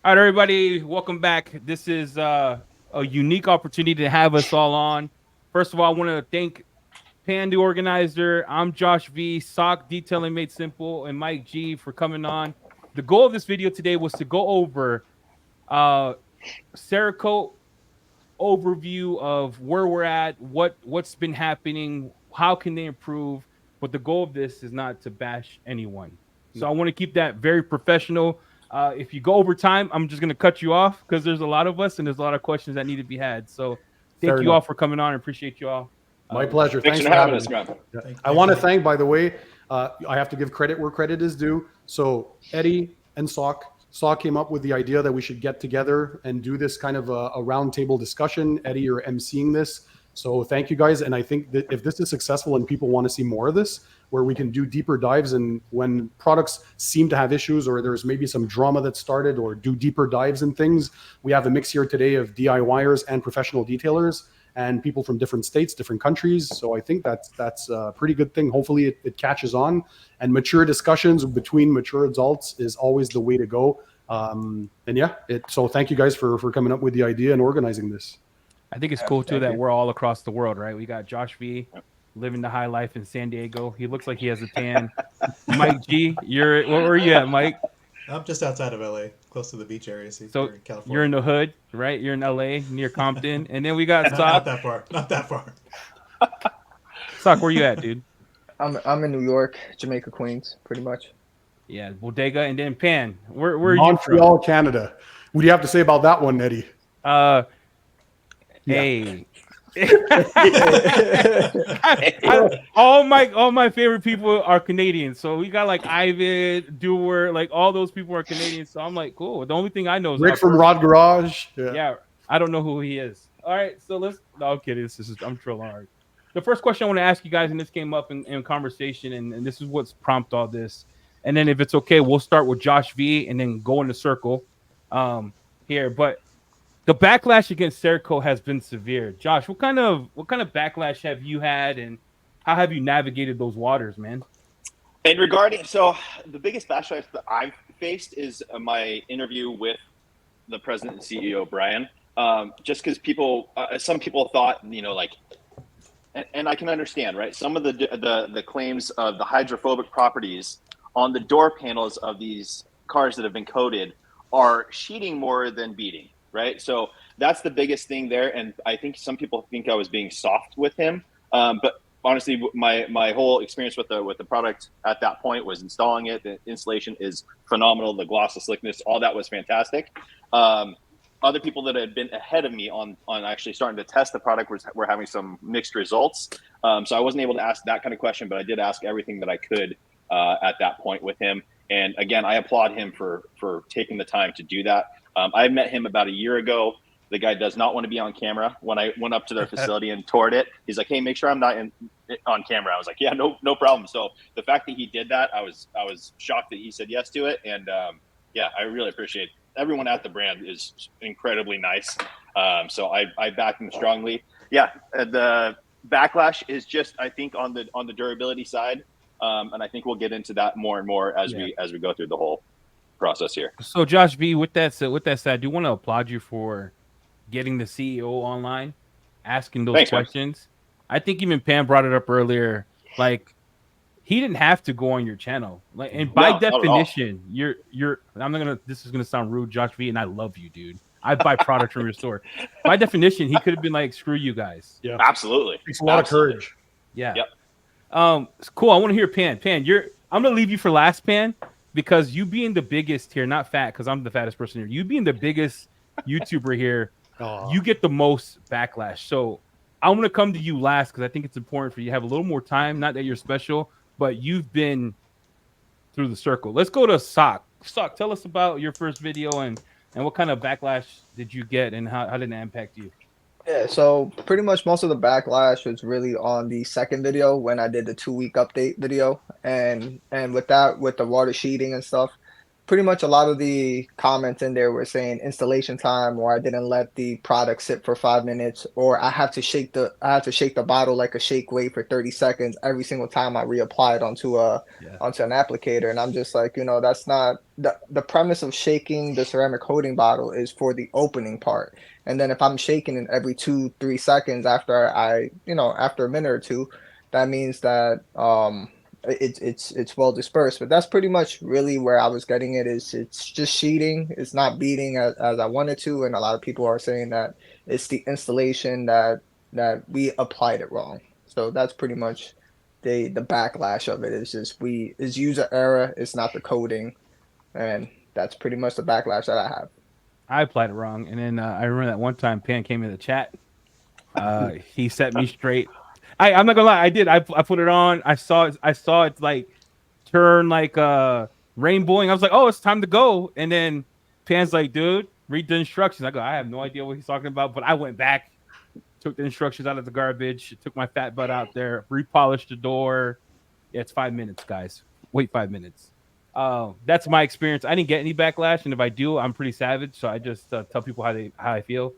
All right, everybody, welcome back. This is a unique opportunity to have us all on. First of all, I want to thank Pan, the organizer. I'm Josh V, Sock Detailing Made Simple, and Mike G for coming on. The goal of this video today was to go over uh, Cerakote overview of where we're at, what's been happening, how can they improve. But the goal of this is not to bash anyone. So I want to keep that very professional. If you go over time, I'm just going to cut you off because there's a lot of us and there's a lot of questions that need to be had. So thank Fair you all enough. for coming on. I appreciate you all. My pleasure. Thanks Thanks for for having having us, me. man. Yeah. I want to thank, by the way, I have to give credit where credit is due. So Eddie and Sock came up with the idea that we should get together and do this kind of a roundtable discussion. Eddie, you're emceeing this. So thank you guys. And I think that if this is successful and people want to see more of this, where we can do deeper dives and when products seem to have issues or there's maybe some drama that started or do deeper dives and things, we have a mix here today of DIYers and professional detailers and people from different states, different countries. So I think that's a pretty good thing. Hopefully it catches on, and mature discussions between mature adults is always the way to go. And yeah, so thank you guys for coming up with the idea and organizing this. I think it's cool too that we're all across the world, right? We got Josh V living the high life in San Diego. He looks like he has a tan. Mike G, where were you at, Mike? I'm just outside of LA, close to the beach area. So in California. you're in the hood, right? You're in LA near Compton. And then we got not Sock. that far. Not that far. Sock, where you at, dude? I'm in New York, Jamaica, Queens, pretty much. Yeah, Bodega, and then Pan. Where are you Montreal, from? Canada. What do you have to say about that one, Eddie? Hey. All my favorite people are Canadian. So we got like Ivan, Dewar, like all those people are Canadian. So I'm like, cool. The only thing I know is Rick from Rod Garage. Yeah, I don't know who he is. All right, so let's. No, I'm kidding. I'm trolling hard. The first question I want to ask you guys, and this came up in conversation, and this is what's prompted all this. And then if it's okay, we'll start with Josh V, and then go in the circle here. But the backlash against Cerakote has been severe. Josh, what kind of backlash have you had, and how have you navigated those waters, man? And regarding, so the biggest backlash that I've faced is my interview with the president and CEO, Brian. Just because some people thought, like, and I can understand, right? Some of the claims of the hydrophobic properties on the door panels of these cars that have been coated are sheeting more than beating, right? So that's the biggest thing there. And I think some people think I was being soft with him. But honestly, my whole experience with the product at that point was installing it. The installation is phenomenal. The gloss, the slickness, all that was fantastic. Other people that had been ahead of me on actually starting to test the product were having some mixed results. So I wasn't able to ask that kind of question, but I did ask everything that I could at that point with him. And again, I applaud him for taking the time to do that. I met him about a year ago. The guy does not want to be on camera. When I went up to their facility and toured it, he's like, "Hey, make sure I'm not on camera." I was like, "Yeah, no problem." So the fact that he did that, I was shocked that he said yes to it. And yeah, I really appreciate it. Everyone at the brand is incredibly nice. So I back them strongly. Yeah, the backlash is just, I think, on the durability side. And I think we'll get into that more and more as we go through the whole process here. So Josh V, with that said, I do want to applaud you for getting the CEO online, asking those questions. Man. I think even Pam brought it up earlier. Like, he didn't have to go on your channel. Like, and by definition, you're. I'm not gonna. This is gonna sound rude, Josh V, and I love you, dude. I buy products from your store. By definition, he could have been like, "Screw you guys." Yeah, absolutely. It's a lot of courage. Yeah. Yep. Cool. I want to hear Pan. Pan, I'm gonna leave you for last, Pan, because you being the biggest here, not fat, because I'm the fattest person here. You being the biggest YouTuber here, you get the most backlash. So I'm gonna come to you last because I think it's important for you to have a little more time. Not that you're special, but you've been through the circle. Let's go to Sock. Sock, tell us about your first video and what kind of backlash did you get and how did it impact you? Yeah, so pretty much most of the backlash was really on the second video when I did the 2-week update video, and with that, with the water sheeting and stuff, pretty much a lot of the comments in there were saying installation time, or I didn't let the product sit for 5 minutes, or I have to shake the bottle like a shake weight for 30 seconds every single time I reapply it onto an applicator. And I'm just like, that's not the premise of shaking the ceramic coating bottle is for the opening part. And then if I'm shaking it every 2-3 seconds after after a minute or two, that means that it's well dispersed. But that's pretty much really where I was getting it. Is it's just sheeting, it's not beating as I wanted to. And a lot of people are saying that it's the installation that we applied it wrong. So that's pretty much the backlash of it. Is just is user error, it's not the coding. And that's pretty much the backlash that I have. I applied it wrong, and then I remember that one time Pan came in the chat. He set me straight. I'm not gonna lie, I did. I put it on. I saw it like turn like rainbowing. I was like, oh, it's time to go. And then Pan's like, dude, read the instructions. I go, I have no idea what he's talking about, but I went back, took the instructions out of the garbage, took my fat butt out there, repolished the door. Yeah, it's 5 minutes, guys. Wait 5 minutes. That's my experience. I didn't get any backlash, and if I do, I'm pretty savage. So I just tell people how I feel.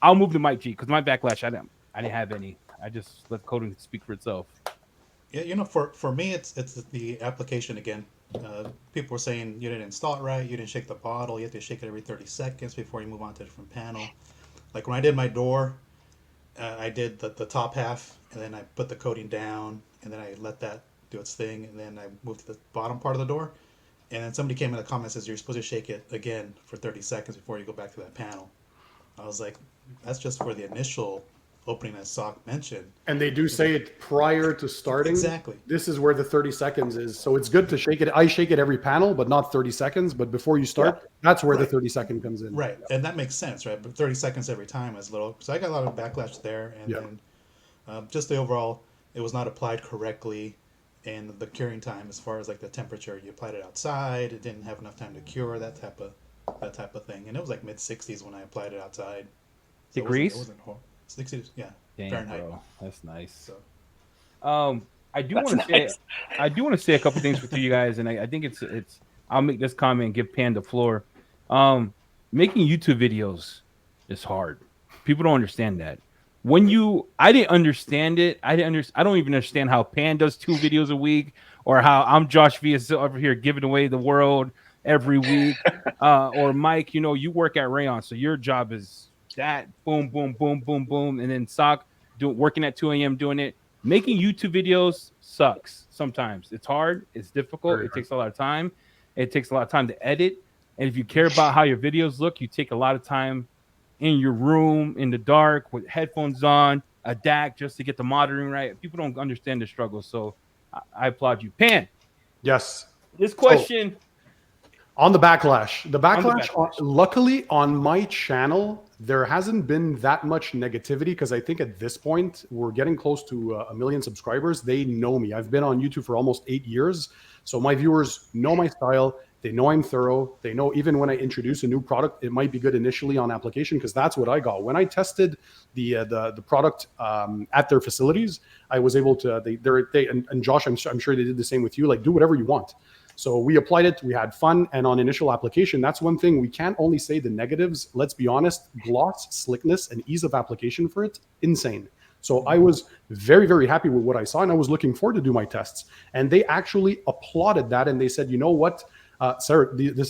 I'll move to Mike G because my backlash, I didn't have any. I just let coding speak for itself. Yeah, for me, it's the application again. People were saying you didn't install it right, you didn't shake the bottle, you have to shake it every 30 seconds before you move on to a different panel. Like when I did my door, I did the top half, and then I put the coating down, and then I let that do its thing, and then I moved to the bottom part of the door, and then somebody came in the comments and says you're supposed to shake it again for 30 seconds before you go back to that panel. I was like, that's just for the initial opening that Sock mentioned. And they do say it prior to starting. Exactly. This is where the 30 seconds is. So it's good to shake it. I shake it every panel, but not 30 seconds. But before you start, that's where the 30-second comes in. Right. And that makes sense, right? But 30 seconds every time is little. So I got a lot of backlash there. And then just the overall, it was not applied correctly. And the curing time, as far as like the temperature, you applied it outside. It didn't have enough time to cure, that type of thing. And it was like mid-60s when I applied it outside. So Degrees? It wasn't horrible. 60, yeah. Damn, Fahrenheit. bro. That's nice. So. I do want to say a couple things with you guys, and I think it's I'll make this comment and give Pan the floor. Making YouTube videos is hard. People don't understand that. I didn't understand it. I don't even understand how Pan does 2 videos a week, or how ImJoshV is over here giving away the world every week. Or Mike, you work at Rayon, so your job is that boom, boom, boom, boom, boom, and then Sock working at 2 a.m. doing it. Making YouTube videos sucks sometimes. It's hard. It's difficult. It takes a lot of time. It takes a lot of time to edit. And if you care about how your videos look, you take a lot of time in your room, in the dark, with headphones on, a DAC just to get the monitoring right. People don't understand the struggle. So I applaud you. Pan. Yes. This question. On the backlash, luckily on my channel, there hasn't been that much negativity because I think at this point we're getting close to 1 million subscribers. They know me. I've been on YouTube for almost 8 years. So my viewers know my style. They know I'm thorough. They know even when I introduce a new product, it might be good initially on application because that's what I got. When I tested the product at their facilities, I was able to, and Josh, I'm sure they did the same with you, like do whatever you want. So we applied it, we had fun, and on initial application, that's one thing. We can't only say the negatives. Let's be honest, gloss, slickness, and ease of application for it, insane. So I was very, very happy with what I saw, and I was looking forward to do my tests. And they actually applauded that, and they said, you know what, this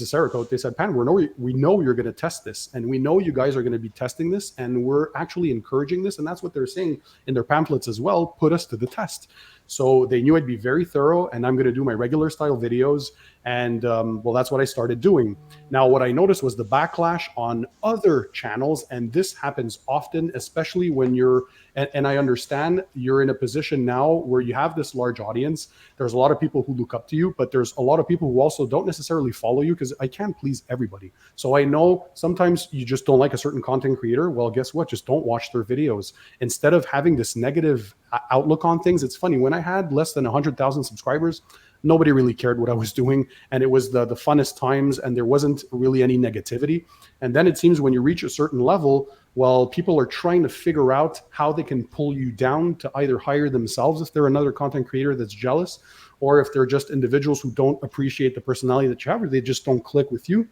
is Cerakote. They said, Pan, we know you're going to test this, and we know you guys are going to be testing this, and we're actually encouraging this. And that's what they're saying in their pamphlets as well. Put us to the test. So they knew I'd be very thorough, and I'm going to do my regular style videos. And well, that's what I started doing. Now, what I noticed was the backlash on other channels, and this happens often, especially when you're, and I understand you're in a position now where you have this large audience. There's a lot of people who look up to you, but there's a lot of people who also don't necessarily follow you because I can't please everybody. So I know sometimes you just don't like a certain content creator. Well, guess what? Just don't watch their videos. Instead of having this negative outlook on things, it's funny. When I had less than 100,000 subscribers, nobody really cared what I was doing. And it was the funnest times, and there wasn't really any negativity. And then it seems when you reach a certain level, well, people are trying to figure out how they can pull you down to either hire themselves if they're another content creator that's jealous, or if they're just individuals who don't appreciate the personality that you have, or they just don't click with you,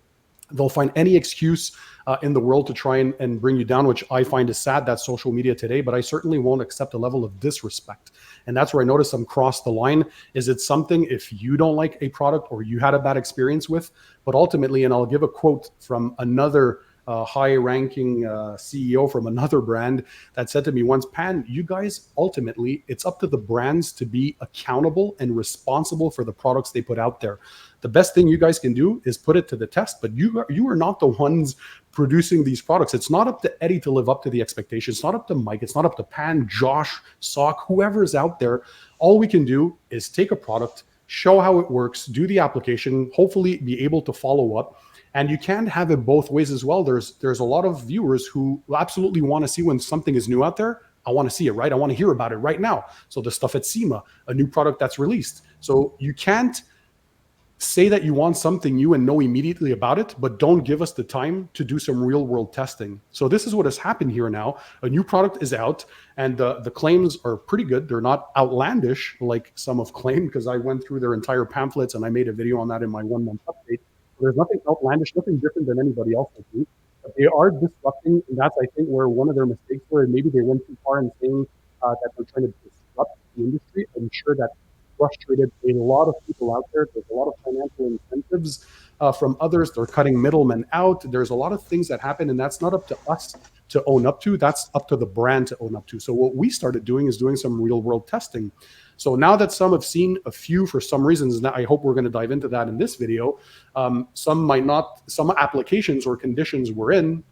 they'll find any excuse in the world to try and bring you down, which I find is sad. That's social media today, but I certainly won't accept a level of disrespect. And that's where I notice I'm crossed the line. Is it something if you don't like a product or you had a bad experience with, but ultimately, and I'll give a quote from another high-ranking CEO from another brand that said to me once, Pan, you guys, ultimately, it's up to the brands to be accountable and responsible for the products they put out there. The best thing you guys can do is put it to the test, but you are not the ones producing these products. It's not up to Eddie to live up to the expectations. It's not up to Mike. It's not up to Pan, Josh, Sock, whoever is out there. All we can do is take a product, show how it works, do the application, hopefully be able to follow up. And you can't have it both ways as well. There's a lot of viewers who absolutely want to see when something is new out there. I want to see it, right? I want to hear about it right now. So the stuff at SEMA, a new product that's released. So you can't say that you want something new and know immediately about it, but don't give us the time to do some real world testing. So this is what has happened here now. A new product is out and the claims are pretty good. They're not outlandish like some have claimed, because I went through their entire pamphlets and I made a video on that in my 1 month update. There's nothing outlandish, nothing different than anybody else will do. But they are disrupting, and that's, I think, where one of their mistakes were. And maybe they went too far in saying that they're trying to disrupt the industry. I'm sure that frustrated a lot of people out there. There's a lot of financial incentives from others. They're cutting middlemen out. There's a lot of things that happen, and that's not up to us to own up to. That's up to the brand to own up to. So what we started doing is doing some real world testing. So now that some have seen a few for some reasons, and I hope we're going to dive into that in this video, some might not, some applications or conditions we're in,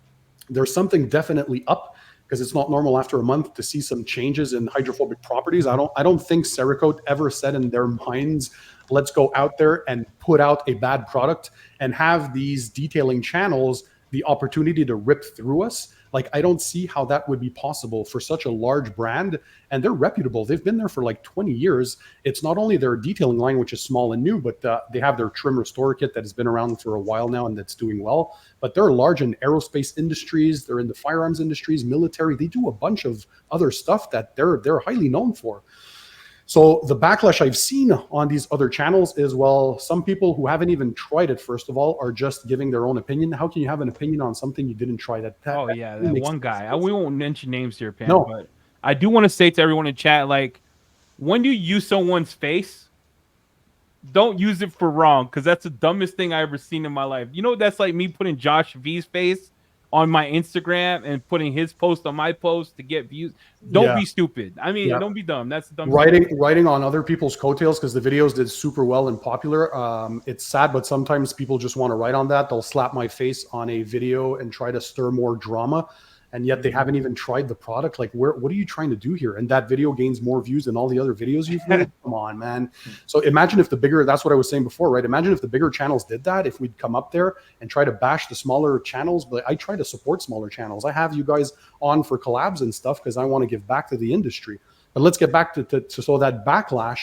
there's something definitely up, because it's not normal after a month to see some changes in hydrophobic properties. I don't think Cerakote ever said in their minds, let's go out there and put out a bad product and have these detailing channels the opportunity to rip through us. Like, I don't see how that would be possible for such a large brand, and they're reputable. They've been there for like 20 years. It's not only their detailing line, which is small and new, but they have their trim restore kit that has been around for a while now and that's doing well. But they're large in aerospace industries. They're in the firearms industries, military. They do a bunch of other stuff that they're highly known for. So the backlash I've seen on these other channels is, well, some people who haven't even tried it, first of all, are just giving their own opinion. How can you have an opinion on something you didn't try? That one guy. We won't mention names here, Pan, No. but I do want to say to everyone in chat, like, when you use someone's face, don't use it for wrong, because that's the dumbest thing I ever seen in my life. You know, that's like me putting Josh V's face on my Instagram and putting his post on my post to get views. Don't be stupid. I mean, don't be dumb. That's dumb. Writing on other people's coattails, because the videos did super well and popular. It's sad, but sometimes people just want to write on that. They'll slap my face on a video and try to stir more drama, and yet they haven't even tried the product. Like, what are you trying to do here? And that video gains more views than all the other videos you've made. Come on, man. So imagine if the bigger, that's what I was saying before, right? Imagine if the bigger channels did that, if we'd come up there and try to bash the smaller channels. But I try to support smaller channels. I have you guys on for collabs and stuff because I want to give back to the industry. But let's get back to so that backlash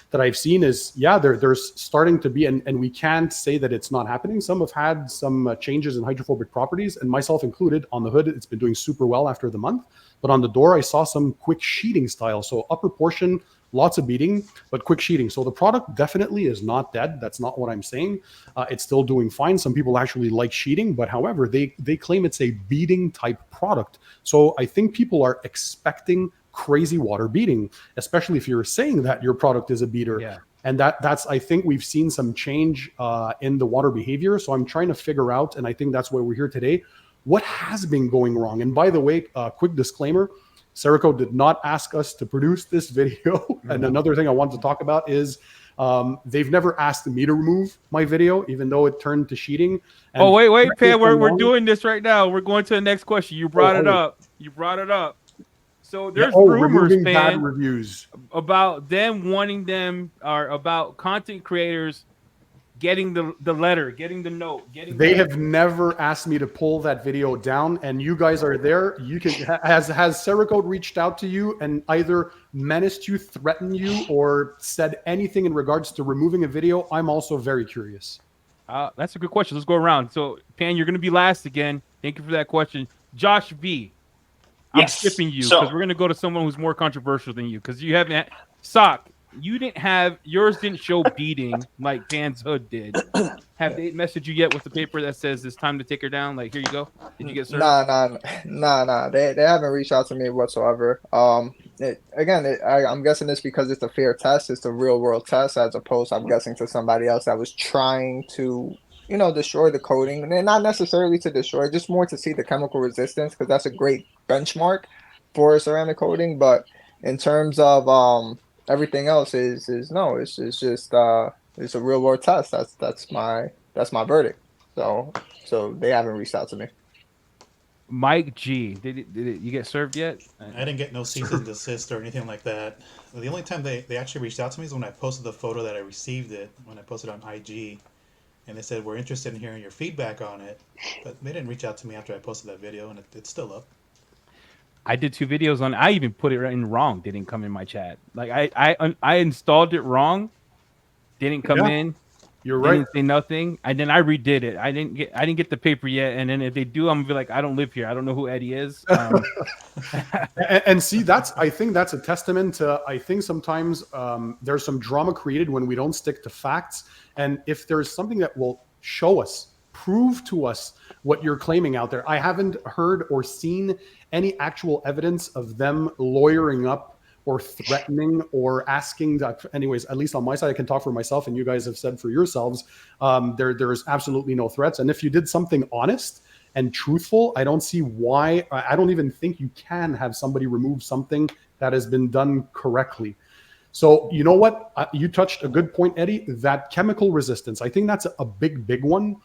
that I've seen is, there's starting to be, and we can't say that it's not happening. Some have had some changes in hydrophobic properties, and myself included. On the hood, it's been doing super well after the month. But on the door, I saw some quick sheeting style. So upper portion, lots of beading, but quick sheeting. So the product definitely is not dead. That's not what I'm saying. It's still doing fine. Some people actually like sheeting, but however, they claim it's a beading type product. So I think people are expecting crazy water beading, especially if you're saying that your product is a beater. Yeah. And that's, I think we've seen some change in the water behavior. So I'm trying to figure out, and I think that's why we're here today, what has been going wrong. And by the way, quick disclaimer, Cerakote did not ask us to produce this video. And another thing I wanted to talk about is they've never asked me to remove my video, even though it turned to sheeting. And wait, Pan, we're doing this right now. We're going to the next question. You brought it up. So there's rumors, Pan, bad reviews about them wanting them, or about content creators getting the letter, getting the note, They have never asked me to pull that video down, and you guys are there. You can has Cerakote reached out to you and either menaced you, threatened you, or said anything in regards to removing a video? I'm also very curious. That's a good question. Let's go around. So, Pan, you're going to be last again. Thank you for that question. Josh V. I'm skipping you because we're going to go to someone who's more controversial than you, because you haven't. Sock, you didn't have yours didn't show beading like Dan's hood did. Have they messaged you yet with the paper that says it's time to take her down? Like, here you go. Did you get served? Nah. They haven't reached out to me whatsoever. I'm guessing it's because it's a fair test. It's a real world test, as opposed, I'm guessing, to somebody else that was trying to, destroy the coating, and not necessarily to destroy, just more to see the chemical resistance, because that's a great benchmark for a ceramic coating. But in terms of everything else, is no, it's just it's a real world test. That's my verdict. So they haven't reached out to me. Mike G, did you get served yet? I didn't get no cease and desist or anything like that. The only time they actually reached out to me is when I posted the photo that I received it, when I posted on IG, and they said, we're interested in hearing your feedback on it. But they didn't reach out to me after I posted that video, and it's still up. I did 2 videos on. I even put it in wrong. Didn't come in my chat. Like I installed it wrong. Didn't come in. You're right. Didn't say nothing. And then I redid it. I didn't get the paper yet. And then if they do, I'm gonna be like, I don't live here. I don't know who Eddie is. And see, I think that's a testament to, I think sometimes there's some drama created when we don't stick to facts. And if there's something that will show us, prove to us what you're claiming out there. I haven't heard or seen any actual evidence of them lawyering up or threatening or asking that. Anyways, at least on my side, I can talk for myself, and you guys have said for yourselves, there's absolutely no threats. And if you did something honest and truthful, I don't see why. I don't even think you can have somebody remove something that has been done correctly. So you know what? You touched a good point, Eddie, that chemical resistance. I think that's a big one.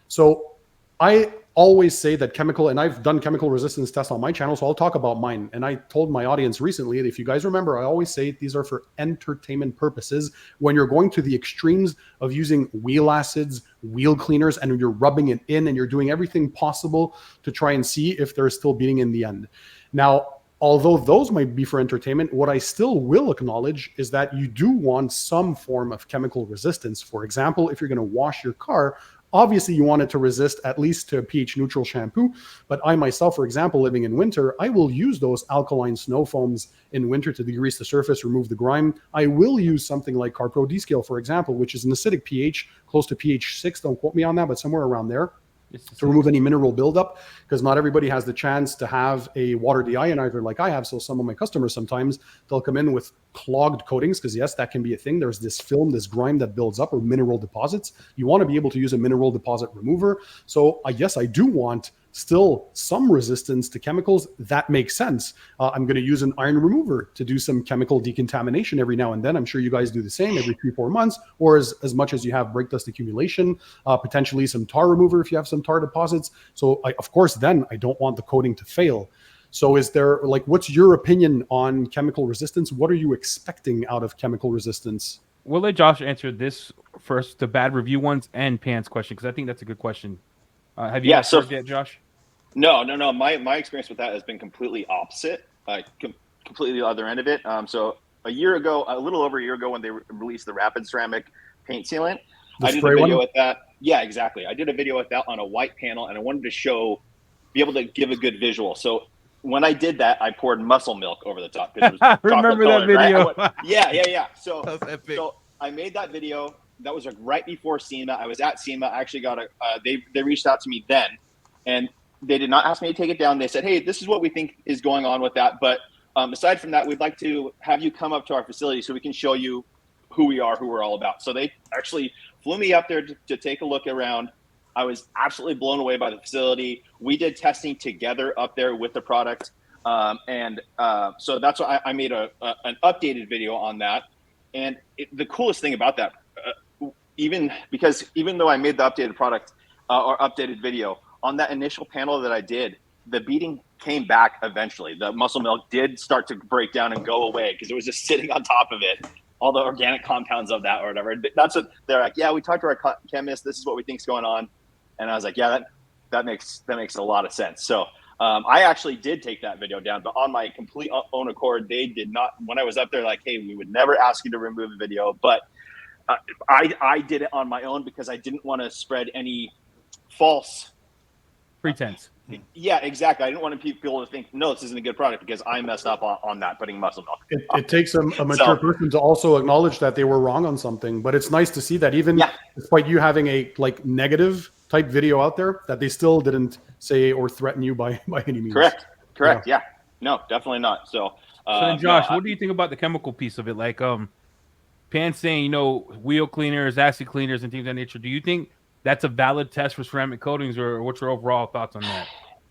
So I always say that chemical, and I've done chemical resistance tests on my channel, so I'll talk about mine. And I told my audience recently, if you guys remember, I always say these are for entertainment purposes. When you're going to the extremes of using wheel acids, wheel cleaners, and you're rubbing it in and you're doing everything possible to try and see if they're still beating in the end. Now, although those might be for entertainment, what I still will acknowledge is that you do want some form of chemical resistance. For example, if you're going to wash your car, obviously you want it to resist at least to a pH neutral shampoo. But I myself, for example, living in winter, I will use those alkaline snow foams in winter to degrease the surface, remove the grime. I will use something like Carpro Descale, for example, which is an acidic pH, close to pH 6. Don't quote me on that, but somewhere around there, to remove any mineral buildup, because not everybody has the chance to have a water deionizer like I have. So some of my customers, sometimes they'll come in with clogged coatings, because yes, that can be a thing. There's this film, this grime that builds up, or mineral deposits. You want to be able to use a mineral deposit remover. So yes, I do want still some resistance to chemicals. That makes sense. I'm going to use an iron remover to do some chemical decontamination every now and then. I'm sure you guys do the same every 3-4 months, or as much as you have brake dust accumulation, potentially some tar remover if you have some tar deposits. So of course, then I don't want the coating to fail. So is there, like, what's your opinion on chemical resistance? What are you expecting out of chemical resistance? We'll let Josh answer this first, the bad review ones, and Pan's question, because I think that's a good question. Have you served yet, Josh? No. My experience with that has been completely opposite, completely the other end of it. So a little over a year ago, when they released the Rapid Ceramic paint sealant, I did a video with that. Yeah, exactly. I did a video with that on a white panel, and I wanted to be able to give a good visual. So when I did that, I poured muscle milk over the top. It was remember that video? Right? Yeah. So I made that video. That was right before SEMA. I was at SEMA. I actually got they reached out to me then, and they did not ask me to take it down. They said, hey, this is what we think is going on with that. But aside from that, we'd like to have you come up to our facility so we can show you who we are, who we're all about. So they actually flew me up there to take a look around. I was absolutely blown away by the facility. We did testing together up there with the product. So that's why I made an updated video on that. And the coolest thing about that, even though I made the updated product or updated video, on that initial panel that I did, the beading came back eventually. The muscle milk did start to break down and go away because it was just sitting on top of it, all the organic compounds of that or whatever. That's what they're like, yeah, we talked to our chemist. This is what we think's going on. And I was like, yeah, that makes a lot of sense. So I actually did take that video down, but on my complete own accord, they did not. When I was up there, like, hey, we would never ask you to remove a video, but I did it on my own because I didn't want to spread any false pretense. Yeah, exactly. I didn't want people to think, no, this isn't a good product because I messed up on that putting muscle milk. It takes a mature person to also acknowledge that they were wrong on something, but it's nice to see that even despite you having a like negative type video out there, that they still didn't say or threaten you by any means. Correct. Yeah. No, definitely not. So then Josh, what do you think about the chemical piece of it? Like Pan saying, you know, wheel cleaners, acid cleaners, and things of that nature. Do you think that's a valid test for ceramic coatings, or what's your overall thoughts on that?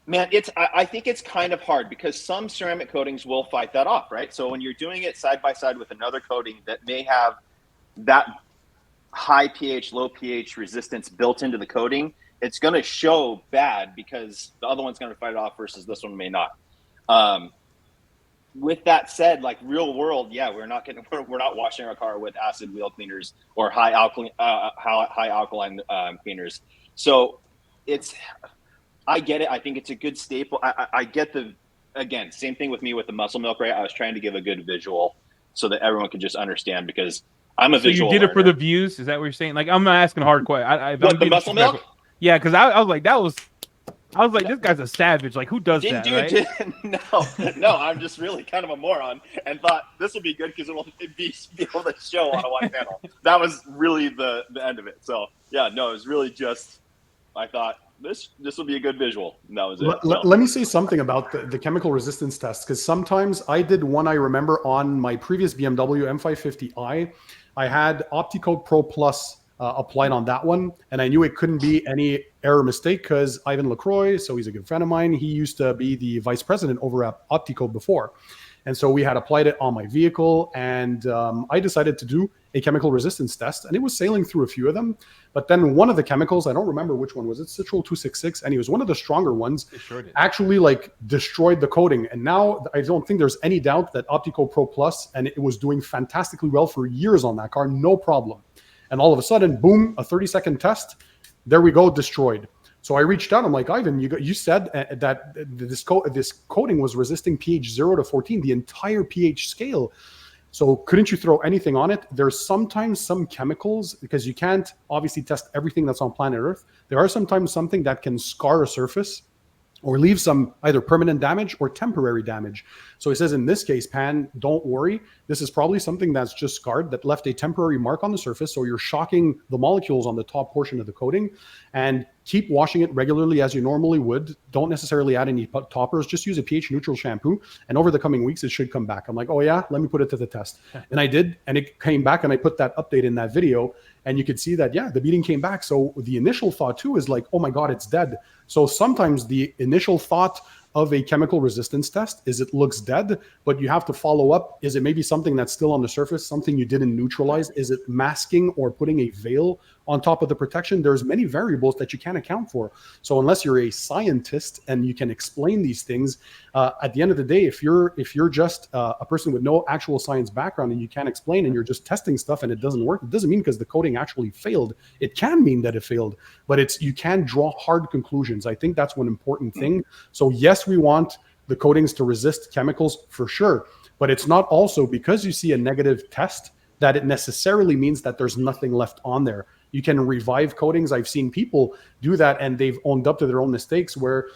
Man, I think it's kind of hard because some ceramic coatings will fight that off, right? So when you're doing it side by side with another coating that may have that high pH, low pH resistance built into the coating, it's going to show bad because the other one's going to fight it off versus this one may not. With that said, like real world, yeah, we're not washing our car with acid wheel cleaners or high alkaline cleaners. So I get it. I think it's a good staple. I get again, same thing with me with the muscle milk, right? I was trying to give a good visual so that everyone could just understand because I'm a visual. So you did learner. it for the views? Is that what you're saying? Like, I'm not asking hard questions. What, the muscle milk? Yeah, because I was like, this guy's a savage. Like, who does that? Right? No, I'm just really kind of a moron and thought this will be good because it'll be able to show on a wide panel. That was really the end of it. So yeah, no, it was really just, I thought this will be a good visual. And that was it. Let me say something about the chemical resistance test, because sometimes I did one, I remember on my previous BMW M550i, I had OptiCoat Pro Plus applied on that one, and I knew it couldn't be any error mistake because Ivan LaCroix, so he's a good friend of mine, he used to be the vice president over at OptiCoat before. And so we had applied it on my vehicle, and I decided to do a chemical resistance test, and it was sailing through a few of them. But then one of the chemicals, I don't remember which one was it, Citrol 266, and it was one of the stronger ones, actually like destroyed the coating. And now I don't think there's any doubt that OptiCoat Pro Plus, and it was doing fantastically well for years on that car, no problem. And all of a sudden, boom, a 30-second test, there we go, destroyed. So I reached out. I'm like, Ivan, you said that this coating was resisting pH 0 to 14, the entire pH scale. So couldn't you throw anything on it? There's sometimes some chemicals, because you can't obviously test everything that's on planet Earth. There are sometimes something that can scar a surface or leave some either permanent damage or temporary damage. So he says, in this case, Pan, don't worry. This is probably something that's just scarred, that left a temporary mark on the surface. So you're shocking the molecules on the top portion of the coating, and keep washing it regularly as you normally would. Don't necessarily add any toppers. Just use a pH neutral shampoo. And over the coming weeks, it should come back. I'm like, oh yeah, let me put it to the test. And I did, and it came back, and I put that update in that video. And you could see that, yeah, the beading came back. So the initial thought too is like, oh my God, it's dead. So sometimes the initial thought of a chemical resistance test is it looks dead, but you have to follow up. Is it maybe something that's still on the surface, something you didn't neutralize? Is it masking or putting a veil on top of the protection? There's many variables that you can't account for. So unless you're a scientist and you can explain these things, at the end of the day, if you're just a person with no actual science background and you can't explain and you're just testing stuff and it doesn't work, it doesn't mean because the coating actually failed. It can mean that it failed, but you can draw hard conclusions. I think that's one important thing. So yes, we want the coatings to resist chemicals for sure, but it's not also because you see a negative test that it necessarily means that there's nothing left on there. You can revive coatings. I've seen people do that, and they've owned up to their own mistakes where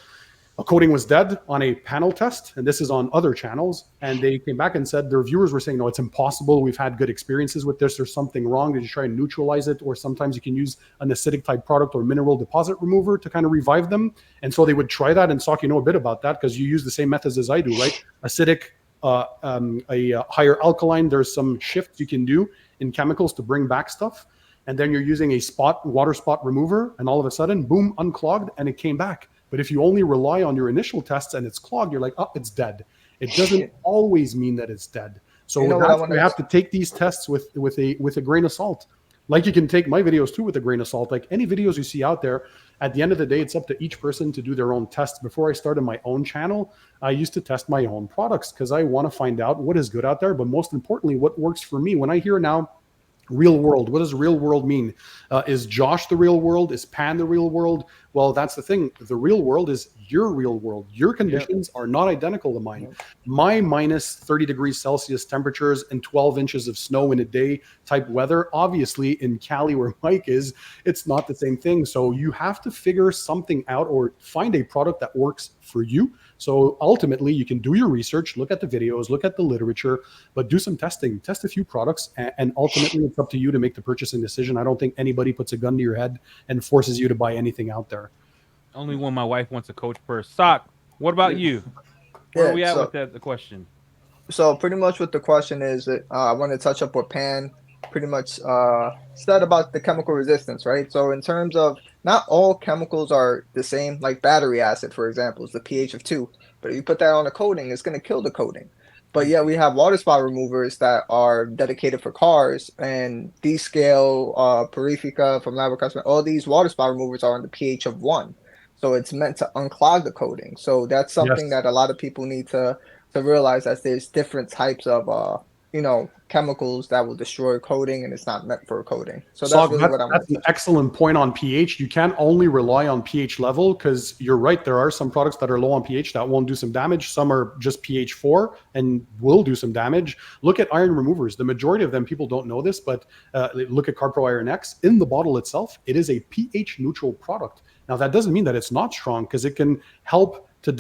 a coating was dead on a panel test, and this is on other channels, and they came back and said their viewers were saying, no, it's impossible. We've had good experiences with this. There's something wrong. Did you try and neutralize it? Or sometimes you can use an acidic type product or mineral deposit remover to kind of revive them. And so they would try that. And Sok, you know a bit about that because you use the same methods as I do, right? Acidic, a higher alkaline. There's some shifts you can do in chemicals to bring back stuff. And then you're using a water spot remover, and all of a sudden, boom, unclogged, and it came back. But if you only rely on your initial tests and it's clogged, you're like, oh, it's dead. It doesn't always mean that it's dead. So you have to take these tests with a grain of salt. Like you can take my videos too with a grain of salt. Like any videos you see out there, at the end of the day, it's up to each person to do their own tests. Before I started my own channel, I used to test my own products because I want to find out what is good out there. But most importantly, what works for me. When I hear now, real world. What does real world mean? Is Josh the real world? Is Pan the real world? Well, that's the thing. The real world is your real world. Your conditions are not identical to mine. My minus 30 degrees Celsius temperatures and 12 inches of snow in a day type weather, obviously in Cali where Mike is, it's not the same thing. So you have to figure something out or find a product that works for you. So ultimately, you can do your research, look at the videos, look at the literature, but do some testing, test a few products, and ultimately it's up to you to make the purchasing decision. I don't think anybody puts a gun to your head and forces you to buy anything out there. Only when my wife wants a coach purse. Sock, what about you? Where are we at with the question? So pretty much what the question is, I want to touch up what Pan pretty much said about the chemical resistance, right? So in terms of not all chemicals are the same, like battery acid, for example, is the pH of 2. But if you put that on a coating, it's going to kill the coating. But yeah, we have water spot removers that are dedicated for cars, and Descale, Purifica from Labocosmetica, all these water spot removers are on the pH of 1. So it's meant to unclog the coating. So that's something Yes. that a lot of people need to realize, that there's different types of chemicals that will destroy coating, and it's not meant for coating. So that's really what I'm That's an excellent point on pH. You can't only rely on pH level, because you're right, there are some products that are low on pH that won't do some damage. Some are just pH 4 and will do some damage. Look at iron removers. The majority of them, people don't know this, but look at Carpro Iron X. In the bottle itself, it is a pH neutral product. Now, that doesn't mean that it's not strong, because it can help to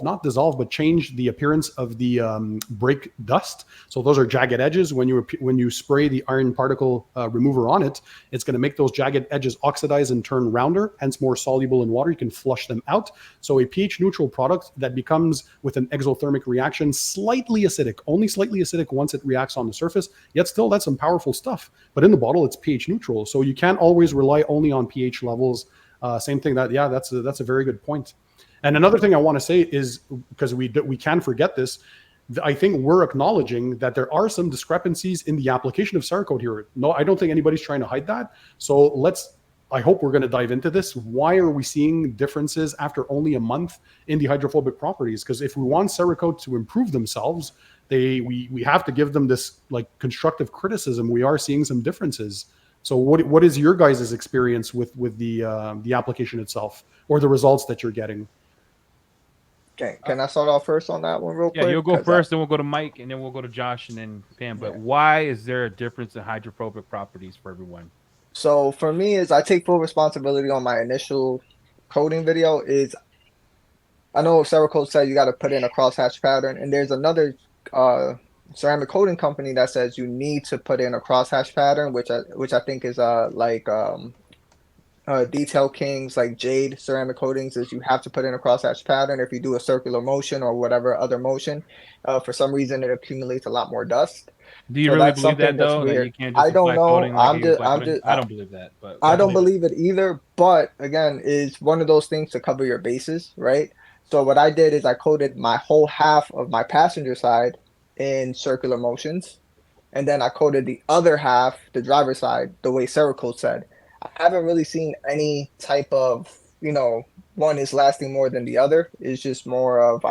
not dissolve, but change the appearance of the brake dust. So those are jagged edges. When you spray the iron particle remover on it, it's going to make those jagged edges oxidize and turn rounder, hence more soluble in water. You can flush them out. So a pH neutral product that becomes, with an exothermic reaction, slightly acidic, only slightly acidic once it reacts on the surface, yet still that's some powerful stuff. But in the bottle, it's pH neutral. So you can't always rely only on pH levels. Same thing that's a very good point. And another thing I want to say is, because we can forget this, I think we're acknowledging that there are some discrepancies in the application of Cerakote here. No, I don't think anybody's trying to hide that. So I hope we're going to dive into this. Why are we seeing differences after only a month in the hydrophobic properties? Because if we want Cerakote to improve themselves, we have to give them this like constructive criticism. We are seeing some differences. So what is your guys' experience with the application itself, or the results that you're getting? Okay, can I start off first on that one real quick? Yeah, you'll go first, then we'll go to Mike, and then we'll go to Josh, and then Pam. But why is there a difference in hydrophobic properties for everyone? So for me, is I take full responsibility on my initial coding video. Is I know Cerakote said you got to put in a crosshatch pattern, and there's another ceramic coating company that says you need to put in a crosshatch pattern, which I think is Detail Kings, like Jade ceramic coatings, is you have to put in a crosshatch pattern. If you do a circular motion or whatever other motion, for some reason it accumulates a lot more dust. Do you really believe that though? That you can't just I don't know. coating like I don't believe that, but I don't believe it either. But again, it's one of those things to cover your bases, right? So what I did is I coated my whole half of my passenger side in circular motions, and then I coated the other half, the driver's side, the way Cerakote said. I haven't really seen any type of, one is lasting more than the other. It's just more of,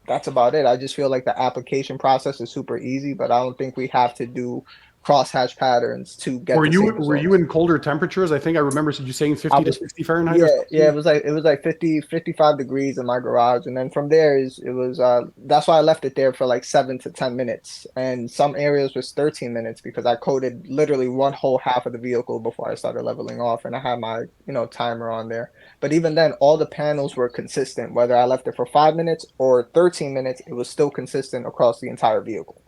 that's about it. I just feel like the application process is super easy, but I don't think we have to do crosshatch patterns to get Were the same you results. in colder temperatures? I think I remember you saying 50 to 60 Fahrenheit. Yeah, it was like 50, 55 degrees in my garage, and then from there that's why I left it there for like 7 to 10 minutes, and some areas was 13 minutes because I coated literally one whole half of the vehicle before I started leveling off, and I had my timer on there. But even then, all the panels were consistent. Whether I left it for 5 minutes or 13 minutes, it was still consistent across the entire vehicle.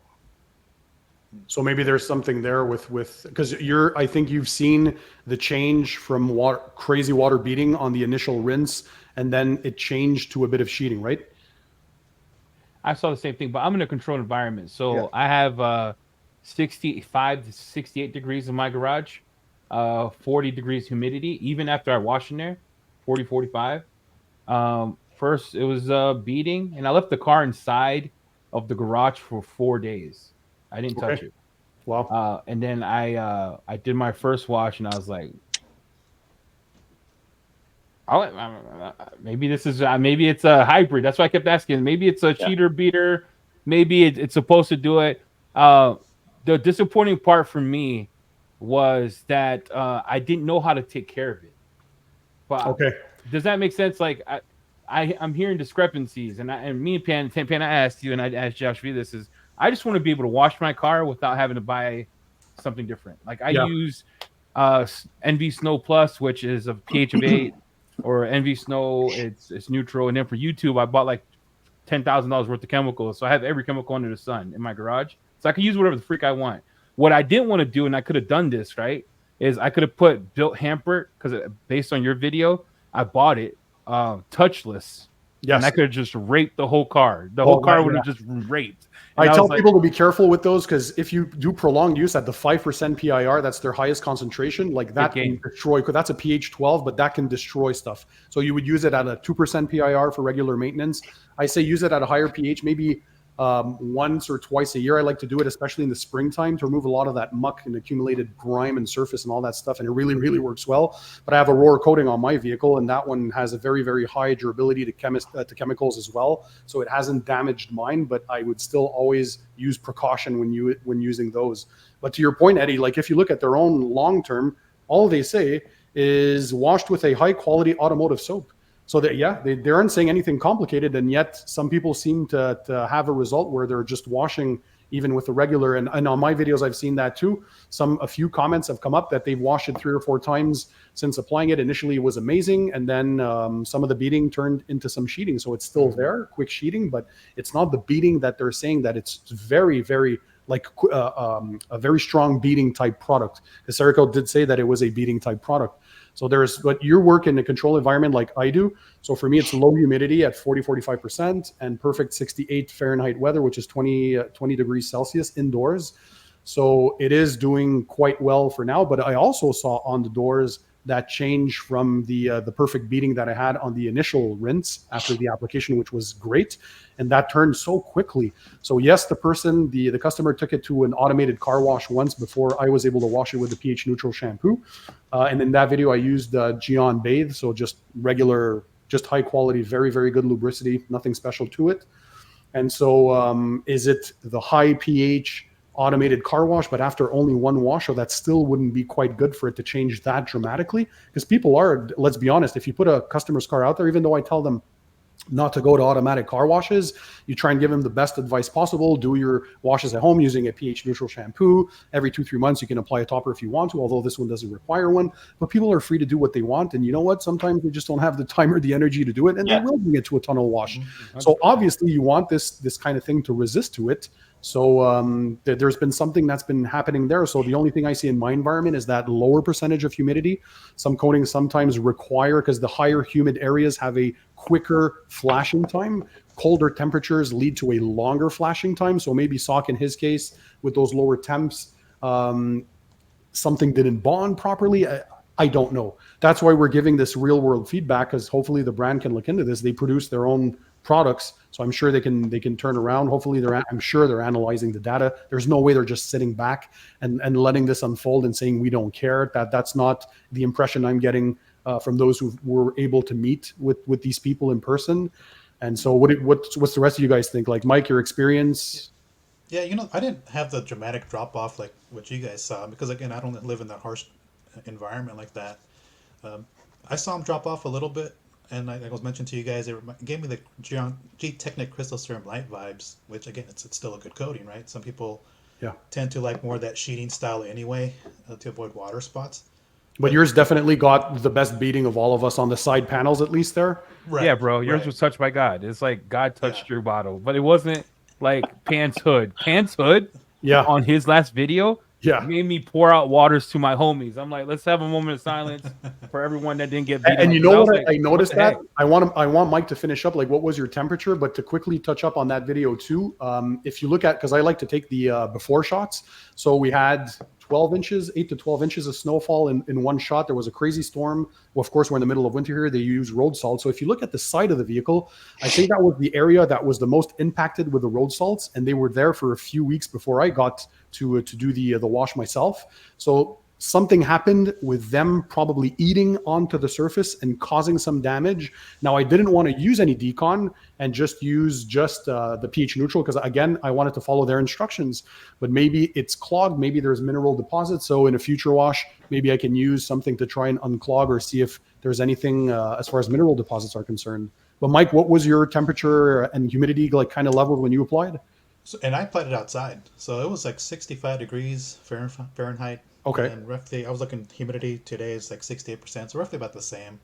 So maybe there's something there with because I think you've seen the change from crazy water beating on the initial rinse, and then it changed to a bit of sheeting, right? I saw the same thing, but I'm in a controlled environment, so I have 65 to 68 degrees in my garage, 40 degrees humidity. Even after I wash in there, 40, 45. First it was beating, and I left the car inside of the garage for 4 days. I didn't touch it. Wow. And then I did my first wash, and I was like, maybe this is maybe it's a hybrid. That's why I kept asking. Maybe it's a cheater beater. Maybe it's supposed to do it. The disappointing part for me was that I didn't know how to take care of it. But Okay. does that make sense? Like I'm hearing discrepancies, and me and Pan, I asked you, and I asked Josh V. This is I just want to be able to wash my car without having to buy something different. Like I Yeah. use NV Snow Plus, which is a pH of 8, or NV Snow, it's neutral, and then for YouTube, I bought like $10,000 worth of chemicals, so I have every chemical under the sun in my garage, so I can use whatever the freak I want. What I didn't want to do, and I could have done this, right, is I could have put built hamper because based on your video, I bought it touchless, and I Yes. could have just raped the whole car. The whole Oh, car that, would yeah. have just raped. I And I tell was like, people to be careful with those because if you do prolonged use at the 5% PIR, that's their highest concentration. Like that can game. destroy. That's a pH 12, but that can destroy stuff. So you would use it at a 2% PIR for regular maintenance. I say use it at a higher pH, maybe once or twice a year. I like to do it, especially in the springtime, to remove a lot of that muck and accumulated grime and surface and all that stuff. And it really, really works well. But I have a Aurora coating on my vehicle, and that one has a very, very high durability to chemicals as well. So it hasn't damaged mine, but I would still always use precaution when using those. But to your point, Eddie, like if you look at their own long term, all they say is washed with a high quality automotive soap. So that, yeah, they aren't saying anything complicated, and yet some people seem to have a result where they're just washing even with the regular. And on my videos, I've seen that too. A few comments have come up that they've washed it 3 or 4 times since applying it. Initially, it was amazing, and then some of the beading turned into some sheeting. So it's still there, quick sheeting, but it's not the beading that they're saying that it's very, very like a very strong beading type product. The Cerakote did say that it was a beading type product. So but you work in a controlled environment like I do. So for me, it's low humidity at 45% and perfect 68 Fahrenheit weather, which is 20 degrees Celsius indoors. So it is doing quite well for now. But I also saw on the doors that change from the perfect beading that I had on the initial rinse after the application, which was great. And that turned so quickly. So yes, the customer took it to an automated car wash once before I was able to wash it with the pH neutral shampoo. And in that video, I used Gyeon Bathe. So just regular, just high quality, very, very good lubricity, nothing special to it. And so is it the high pH automated car wash, but after only one wash? So that still wouldn't be quite good for it to change that dramatically. Because people are, let's be honest, if you put a customer's car out there, even though I tell them not to go to automatic car washes, you try and give them the best advice possible. Do your washes at home using a pH neutral shampoo. Every 2-3 months, you can apply a topper if you want to, although this one doesn't require one. But people are free to do what they want. And you know what? Sometimes they just don't have the time or the energy to do it, and they will bring it to a tunnel wash. So obviously you want this kind of thing to resist to it. So there's been something that's been happening there. So the only thing I see in my environment is that lower percentage of humidity. Some coatings sometimes require, because the higher humid areas have a quicker flashing time. Colder temperatures lead to a longer flashing time. So maybe Sock in his case, with those lower temps, something didn't bond properly. I don't know. That's why we're giving this real world feedback, because hopefully the brand can look into this. They produce their own products, so I'm sure they can turn around. Hopefully I'm sure they're analyzing the data. There's no way they're just sitting back and letting this unfold and saying we don't care. That's not the impression I'm getting from those who were able to meet with these people in person. And so what's the rest of you guys think? Like Mike, your experience? Yeah, I didn't have the dramatic drop off like what you guys saw, because again, I don't live in that harsh environment like that. I saw them drop off a little bit, and I was mentioned to you guys, it gave me the Gtechniq Crystal Serum Light vibes, which again, it's still a good coating, right? Some people tend to like more of that sheeting style anyway, to avoid water spots. But yours definitely got the best beating of all of us on the side panels, at least there. Right. Yeah, bro, yours was touched by God. It's like God touched your bottle, but it wasn't like Pan's Hood. Pan's Hood, on his last video, made me pour out waters to my homies. I'm like, let's have a moment of silence for everyone that didn't get beat. And you know what? I noticed that. I want Mike to finish up. Like, what was your temperature? But to quickly touch up on that video too, if you look at, because I like to take the before shots. So we had 8 to 12 inches of snowfall in one shot. There was a crazy storm. Well, of course, we're in the middle of winter here. They use road salt. So if you look at the side of the vehicle, I think that was the area that was the most impacted with the road salts. And they were there for a few weeks before I got to do the wash myself. So something happened with them probably eating onto the surface and causing some damage. Now, I didn't want to use any decon and just use the pH neutral because, again, I wanted to follow their instructions. But maybe it's clogged. Maybe there's mineral deposits. So in a future wash, maybe I can use something to try and unclog or see if there's anything as far as mineral deposits are concerned. But Mike, what was your temperature and humidity like kind of level when you applied? So, and I applied it outside, so it was like 65 degrees Fahrenheit. Okay. And roughly, I was looking humidity today is like 68%, so roughly about the same.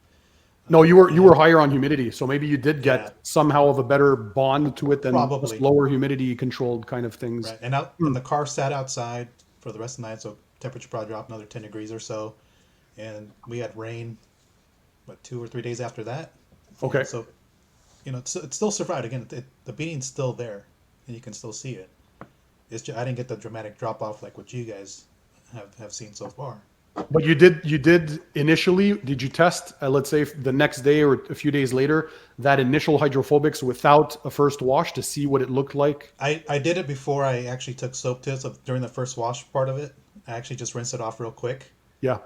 No, you were higher on humidity, so maybe you did get somehow of a better bond to it than Probably. just lower humidity controlled kind of things. Right. And the car sat outside for the rest of the night, so temperature probably dropped another 10 degrees or so. And we had rain, 2 or 3 days after that. Okay. And so, it still survived. Again, the beating's still there, and you can still see it. It's just, I didn't get the dramatic drop off like what you guys have seen so far. But you did initially, did you test, let's say the next day or a few days later, that initial hydrophobics without a first wash to see what it looked like? I did it before I actually took soap to it. So during the first wash part of it, I actually just rinsed it off real quick. Yeah.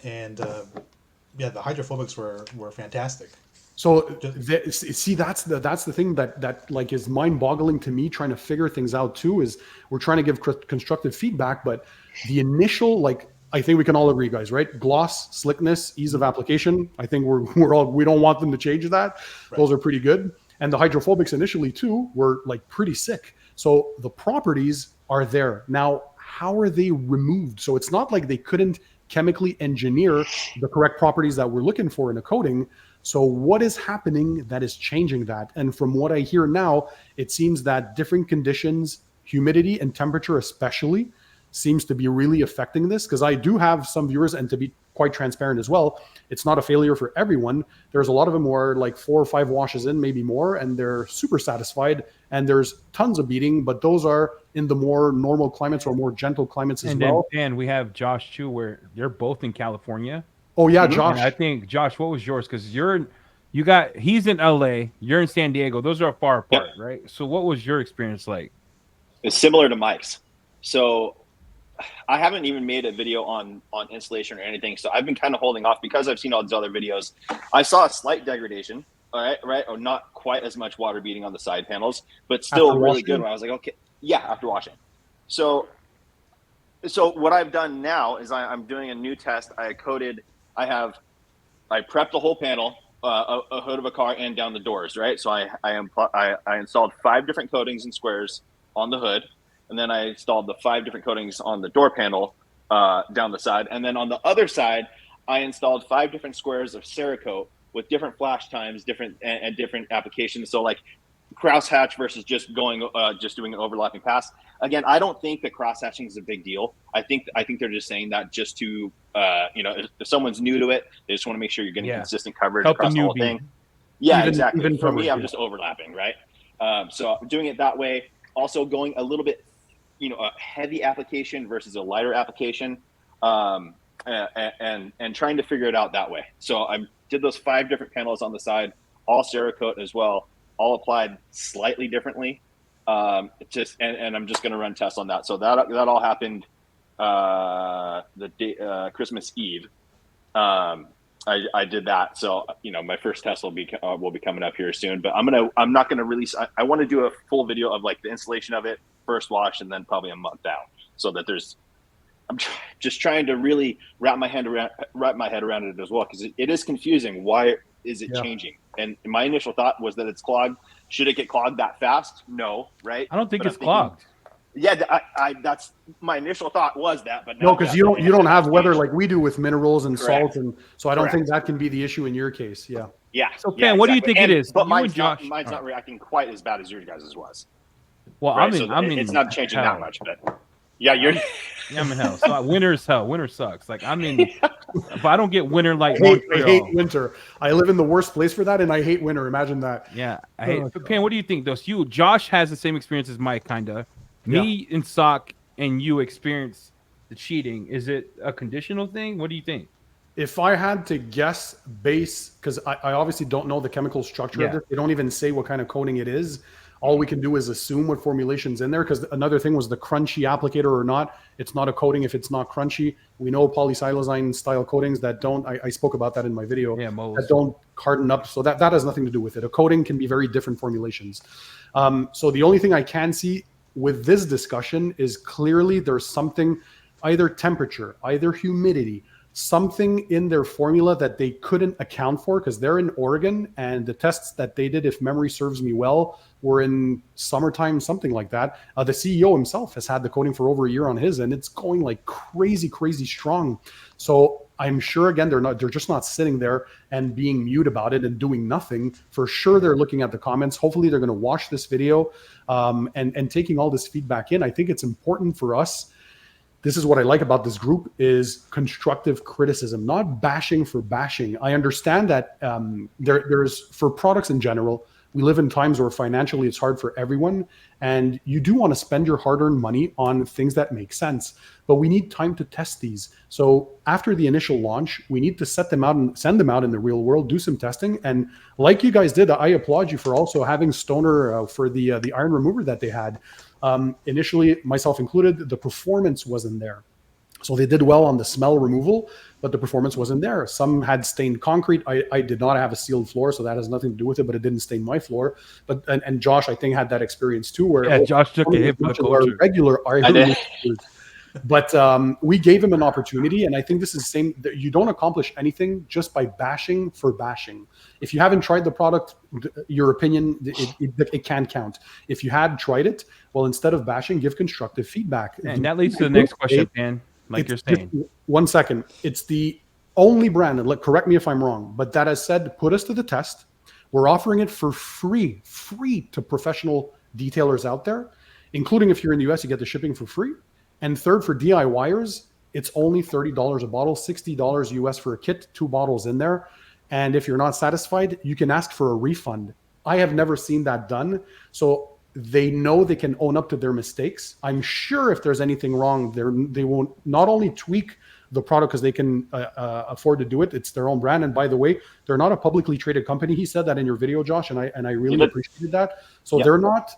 The hydrophobics were fantastic. So see, that's the thing that like is mind-boggling to me, trying to figure things out too, is we're trying to give constructive feedback, but the initial, like, I think we can all agree, guys, right? Gloss, slickness, ease of application. I think we don't want them to change that. Right. Those are pretty good. And the hydrophobics initially too were like pretty sick. So the properties are there. Now, how are they removed? So it's not like they couldn't chemically engineer the correct properties that we're looking for in a coating. So what is happening that is changing that? And from what I hear now, it seems that different conditions, humidity and temperature especially, seems to be really affecting this, because I do have some viewers, and to be quite transparent as well, it's not a failure for everyone. There's a lot of them who are like 4 or 5 washes in, maybe more, and they're super satisfied, and there's tons of beating, but those are in the more normal climates or more gentle climates as well. And we have Josh too, where they're both in California. Oh yeah, Josh. And I think, Josh, what was yours? Because he's in LA, you're in San Diego. Those are far apart, right? So what was your experience like? It's similar to Mike's. So I haven't even made a video on installation or anything. So I've been kind of holding off because I've seen all these other videos. I saw a slight degradation, right? Or not quite as much water beating on the side panels, but still after really washing? good. When I was like, okay, yeah, after washing. So what I've done now is I'm doing a new test. I prepped the whole panel, a hood of a car and down the doors, right? So I installed 5 different coatings and squares on the hood. And then I installed the 5 different coatings on the door panel down the side. And then on the other side, I installed 5 different squares of Cerakote with different flash times, different applications. So like crosshatch versus just doing an overlapping pass. Again, I don't think that crosshatching is a big deal. I think they're just saying that just to if someone's new to it, they just want to make sure you're getting consistent coverage across the whole thing. Yeah, exactly. Even for me, I'm just overlapping, right? So I'm doing it that way. Also going a little bit, a heavy application versus a lighter application, and trying to figure it out that way. So I did those 5 different panels on the side, all Cerakote as well, all applied slightly differently. And I'm just going to run tests on that. So that all happened the day, Christmas Eve. I did that. So, my first test will be coming up here soon, but I'm not going to release, I want to do a full video of like the installation of it, first wash, and then probably a month out, so that I'm just trying to really wrap my head around it as well. Cause it is confusing. Why is it changing? And my initial thought was that it's clogged. Should it get clogged that fast? No. Right. I don't think it's clogged. Yeah, that's my initial thought was that, but no, because you don't have weather like we do with minerals and salt, and so I don't think that can be the issue in your case. Yeah. Yeah. So Ken, what do you think it is? But mine's not reacting quite as bad as your guys' was. Well, right? It's not changing that much, but yeah, I'm in hell. So winter's hell. Winter sucks. Like if I don't get winter, like I hate winter. I live in the worst place for that, and I hate winter. Imagine that. Yeah, I hate. So Ken, what do you think? Josh has the same experience as Mike, kinda. Me and Sock and you experience the cheating. Is it a conditional thing? What do you think? If I had to guess base, because I obviously don't know the chemical structure of this. They don't even say what kind of coating it is. All we can do is assume what formulation's in there, because another thing was the crunchy applicator or not. It's not a coating if it's not crunchy. We know polysiloxane style coatings that don't, I spoke about that in my video, that don't harden up. So that has nothing to do with it. A coating can be very different formulations. So the only thing I can see with this discussion is clearly there's something, either temperature, either humidity, something in their formula that they couldn't account for, because they're in Oregon and the tests that they did, if memory serves me well, were in summertime, something like that. The CEO himself has had the coating for over a year on his, and it's going like crazy, crazy strong. So I'm sure, again, they're just not sitting there and being mute about it and doing nothing. For sure, they're looking at the comments. Hopefully they're going to watch this video and taking all this feedback in. I think it's important for us. This is what I like about this group, is constructive criticism, not bashing for bashing. I understand that there's, for products in general, we live in times where financially it's hard for everyone, and you do want to spend your hard-earned money on things that make sense, but we need time to test these. So after the initial launch, we need to set them out and send them out in the real world, do some testing. And like you guys did, I applaud you for also having Stoner for the iron remover that they had. Initially, myself included, the performance wasn't there. So they did well on the smell removal, but the performance wasn't there. Some had stained concrete. I did not have a sealed floor, so that has nothing to do with it, but it didn't stain my floor. But and Josh, I think, had that experience too, where Josh took a hit for the culture. But we gave him an opportunity, and I think this is the same. You don't accomplish anything just by bashing for bashing. If you haven't tried the product, your opinion, it can count. If you had tried it, well, instead of bashing, give constructive feedback. And that leads to the next question, Dan. Like you're saying. Just 1 second. It's the only brand, and correct me if I'm wrong, but that has said, put us to the test. We're offering it for free to professional detailers out there, including if you're in the US, you get the shipping for free. And third, for DIYers, it's only $30 a bottle, $60 US for a kit, 2 bottles in there. And if you're not satisfied, you can ask for a refund. I have never seen that done. So they know they can own up to their mistakes. I'm sure if there's anything wrong, they won't not only tweak the product because they can afford to do it. It's their own brand. And by the way, they're not a publicly traded company. He said that in your video, Josh, and I really appreciated that. So they're not,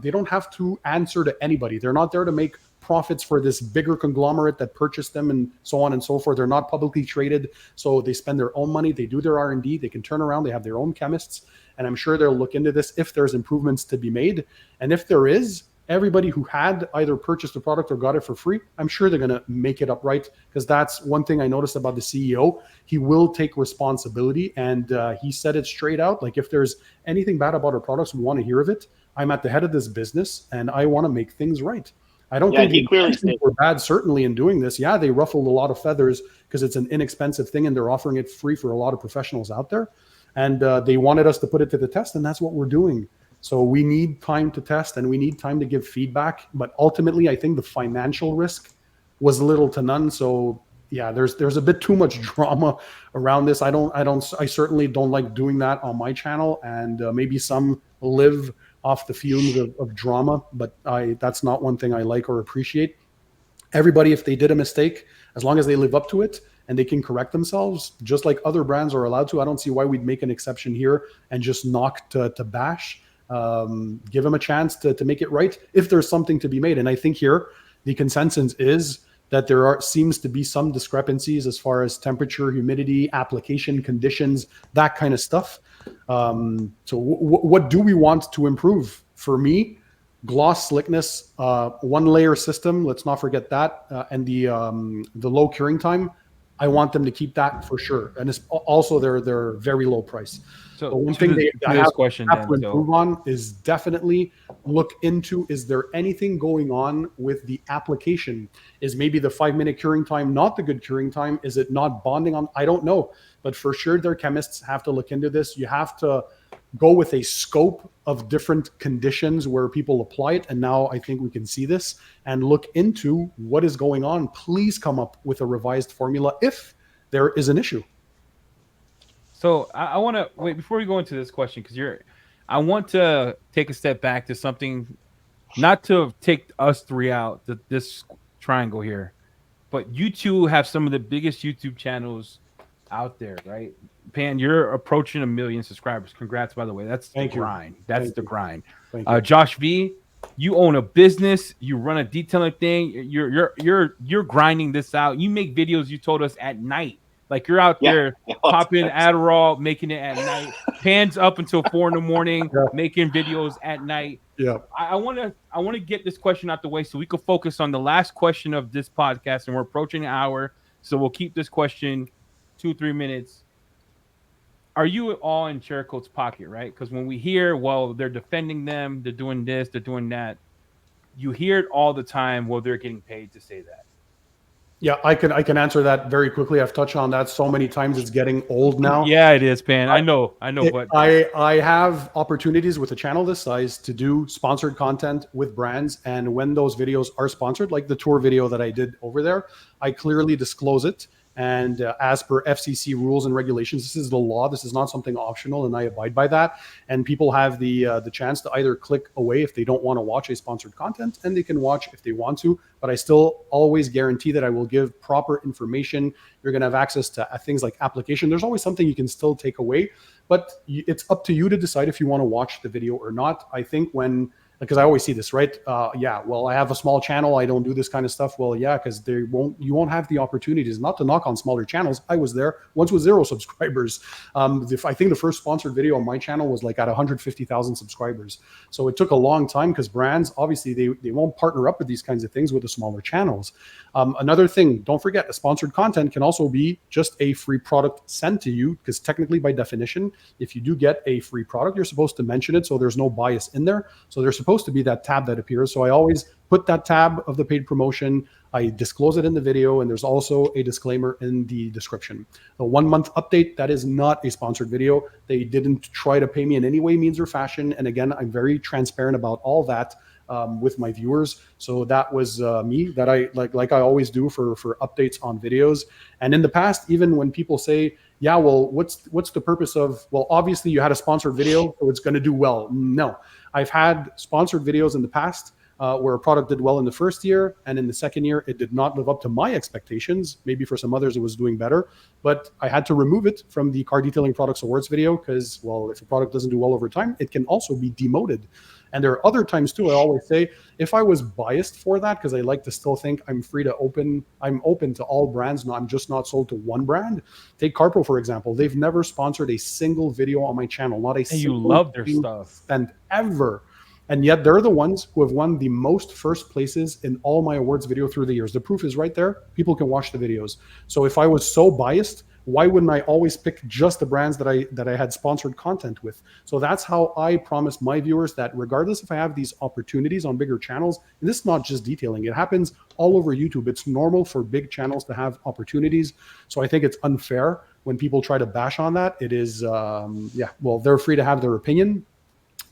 they don't have to answer to anybody. They're not there to make profits for this bigger conglomerate that purchased them and so on and so forth. They're not publicly traded. So they spend their own money. They do their R&D. They can turn around. They have their own chemists. And I'm sure they'll look into this if there's improvements to be made. And if there is, everybody who had either purchased the product or got it for free, I'm sure they're going to make it up right, because that's one thing I noticed about the CEO. He will take responsibility, and he said it straight out. Like, if there's anything bad about our products, we want to hear of it. I'm at the head of this business, and I want to make things right. I don't think he clearly were bad, certainly, in doing this. Yeah, they ruffled a lot of feathers because it's an inexpensive thing, and they're offering it free for a lot of professionals out there. And they wanted us to put it to the test, and that's what we're doing. So we need time to test, and we need time to give feedback. But ultimately, I think the financial risk was little to none. So yeah, there's a bit too much drama around this. I certainly don't like doing that on my channel, and maybe some live off the fumes of drama, but that's not one thing I like or appreciate. Everybody, if they did a mistake, as long as they live up to it and they can correct themselves, just like other brands are allowed to, I don't see why we'd make an exception here and just knock to bash. Give them a chance to make it right if there's something to be made. And I think here the consensus is that there seems to be some discrepancies as far as temperature, humidity, application conditions, that kind of stuff. So what do we want to improve? For me, gloss slickness, 1 layer system, let's not forget that, and the low curing time. I want them to keep that for sure, and it's also they're very low price. So one thing they have to improve on is definitely look into, is there anything going on with the application? Is maybe the 5-minute curing time not the good curing time? Is it not bonding on? I don't know, but for sure their chemists have to look into this. You have to go with a scope of different conditions where people apply it. And now I think we can see this and look into what is going on. Please come up with a revised formula if there is an issue. So I want to wait before we go into this question, because I want to take a step back to something, not to take us 3 out, this triangle here, but you two have some of the biggest YouTube channels out there, right? Pan, you're approaching 1 million subscribers. Congrats, by the way. That's Thank the you. grind. That's Thank the you. grind. Thank you. Josh V, you own a business. You run a detailing thing. You're grinding this out. You make videos. You told us at night, like you're out Yeah. there popping Adderall, making it at night. Pan's up until 4 in the morning, Yeah. making videos at night. Yeah. I want to get this question out the way so we can focus on the last question of this podcast, and we're approaching an hour, so we'll keep this question 2-3 minutes. Are you all in Cerakote's pocket, right? Because when we hear, well, they're defending them, they're doing this, they're doing that, you hear it all the time. Well, they're getting paid to say that. Yeah, I can answer that very quickly. I've touched on that so many times. It's getting old now. Yeah, it is, Pan. I know, but I have opportunities with a channel this size to do sponsored content with brands, and when those videos are sponsored, like the tour video that I did over there, I clearly disclose it. And as per FCC rules and regulations, this is the law. This is not something optional, and I abide by that. And people have the chance to either click away if they don't want to watch a sponsored content, and they can watch if they want to. But I still always guarantee that I will give proper information. You're going to have access to things like application. There's always something you can still take away, but it's up to you to decide if you want to watch the video or not. I think because I always see this, right? Yeah, well, I have a small channel. I don't do this kind of stuff. Well, yeah, because you won't have the opportunities. Not to knock on smaller channels. I was there once with 0 subscribers. I think the first sponsored video on my channel was like at 150,000 subscribers. So it took a long time because brands, obviously, they won't partner up with these kinds of things with the smaller channels. Another thing, don't forget, sponsored content can also be just a free product sent to you, because technically, by definition, if you do get a free product, you're supposed to mention it, so there's no bias in there. So there's supposed to be that tab that appears. So I always put that tab of the paid promotion. I disclose it in the video, and there's also a disclaimer in the description. The 1 month update, that is not a sponsored video. They didn't try to pay me in any way, means, or fashion. And again, I'm very transparent about all that with my viewers. So that was me, that I like I always do for updates on videos. And in the past, even when people say, yeah, well, what's the purpose of, well, obviously you had a sponsored video, so it's going to do well. No, I've had sponsored videos in the past where a product did well in the first year, and in the second year, it did not live up to my expectations. Maybe for some others, it was doing better, but I had to remove it from the Car Detailing Products Awards video because, well, if a product doesn't do well over time, it can also be demoted. And there are other times too, I always say, if I was biased for that, because I like to still think I'm open to all brands. No, I'm just not sold to one brand. Take Carpro, for example. They've never sponsored a single video on my channel. Not a and single you love their thing stuff. spent ever. And yet they're the ones who have won the most first places in all my awards video through the years. The proof is right there. People can watch the videos. So if I was so biased, why wouldn't I always pick just the brands that I had sponsored content with? So that's how I promise my viewers that regardless if I have these opportunities on bigger channels, and this is not just detailing, it happens all over YouTube. It's normal for big channels to have opportunities. So I think it's unfair when people try to bash on that. It is, well, they're free to have their opinion,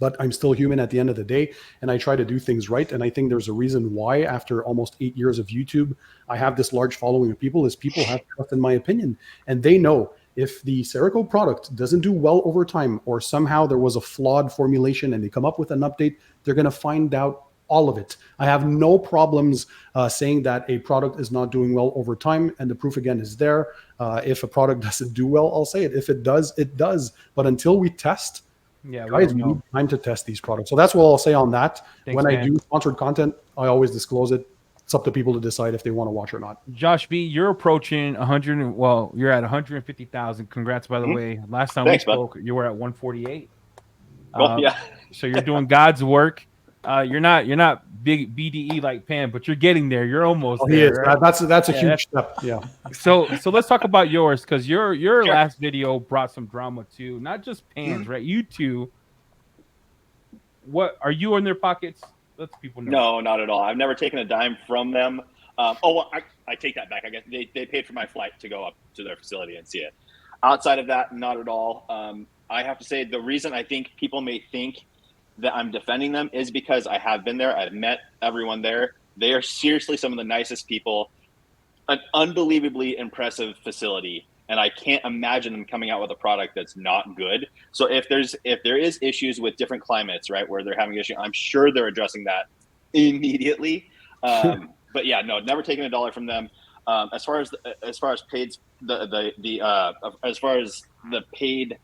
but I'm still human at the end of the day, and I try to do things right. And I think there's a reason why, after almost 8 years of YouTube, I have this large following of people, is people have trust in my opinion. And they know if the Cerakote product doesn't do well over time, or somehow there was a flawed formulation and they come up with an update, they're going to find out all of it. I have no problems saying that a product is not doing well over time, and the proof again is there. If a product doesn't do well, I'll say it. If it does, it does. But until we test, guys, we need time to test these products. So that's what I'll say on that. Thanks, when man. I do sponsored content, I always disclose it. It's up to people to decide if they want to watch or not. Josh V, you're approaching 100. Well, you're at 150,000. Congrats, by the way. Last time Thanks, we spoke, you were at 148. Well, yeah. So you're doing God's work. You're not big BDE like Pam, but you're getting there. You're almost there. He is. Right? That's a huge step. Yeah. So let's talk about yours, because your last video brought some drama too. Not just Pam's, right? You two. What are you in their pockets? Let people know. No, not at all. I've never taken a dime from them. Well, I take that back. I guess they paid for my flight to go up to their facility and see it. Outside of that, not at all. I have to say, the reason I think people may think that I'm defending them is because I have been there. I've met everyone there. They are seriously some of the nicest people. An unbelievably impressive facility. And I can't imagine them coming out with a product that's not good. So if there is issues with different climates, right, where they're having issues, I'm sure they're addressing that immediately. But yeah, no, never taken $1 from them. As far as paid, as far as the paid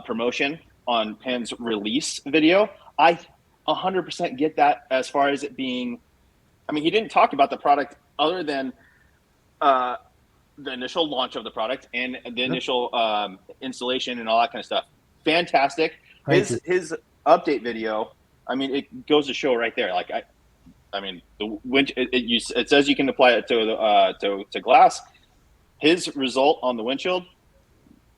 promotion on Pan's release video. I 100% get that as far as it being. I mean, he didn't talk about the product other than the initial launch of the product and the initial installation and all that kind of stuff. Fantastic. His update video. I mean, it goes to show right there. Like I mean, it says you can apply it to glass. His result on the windshield,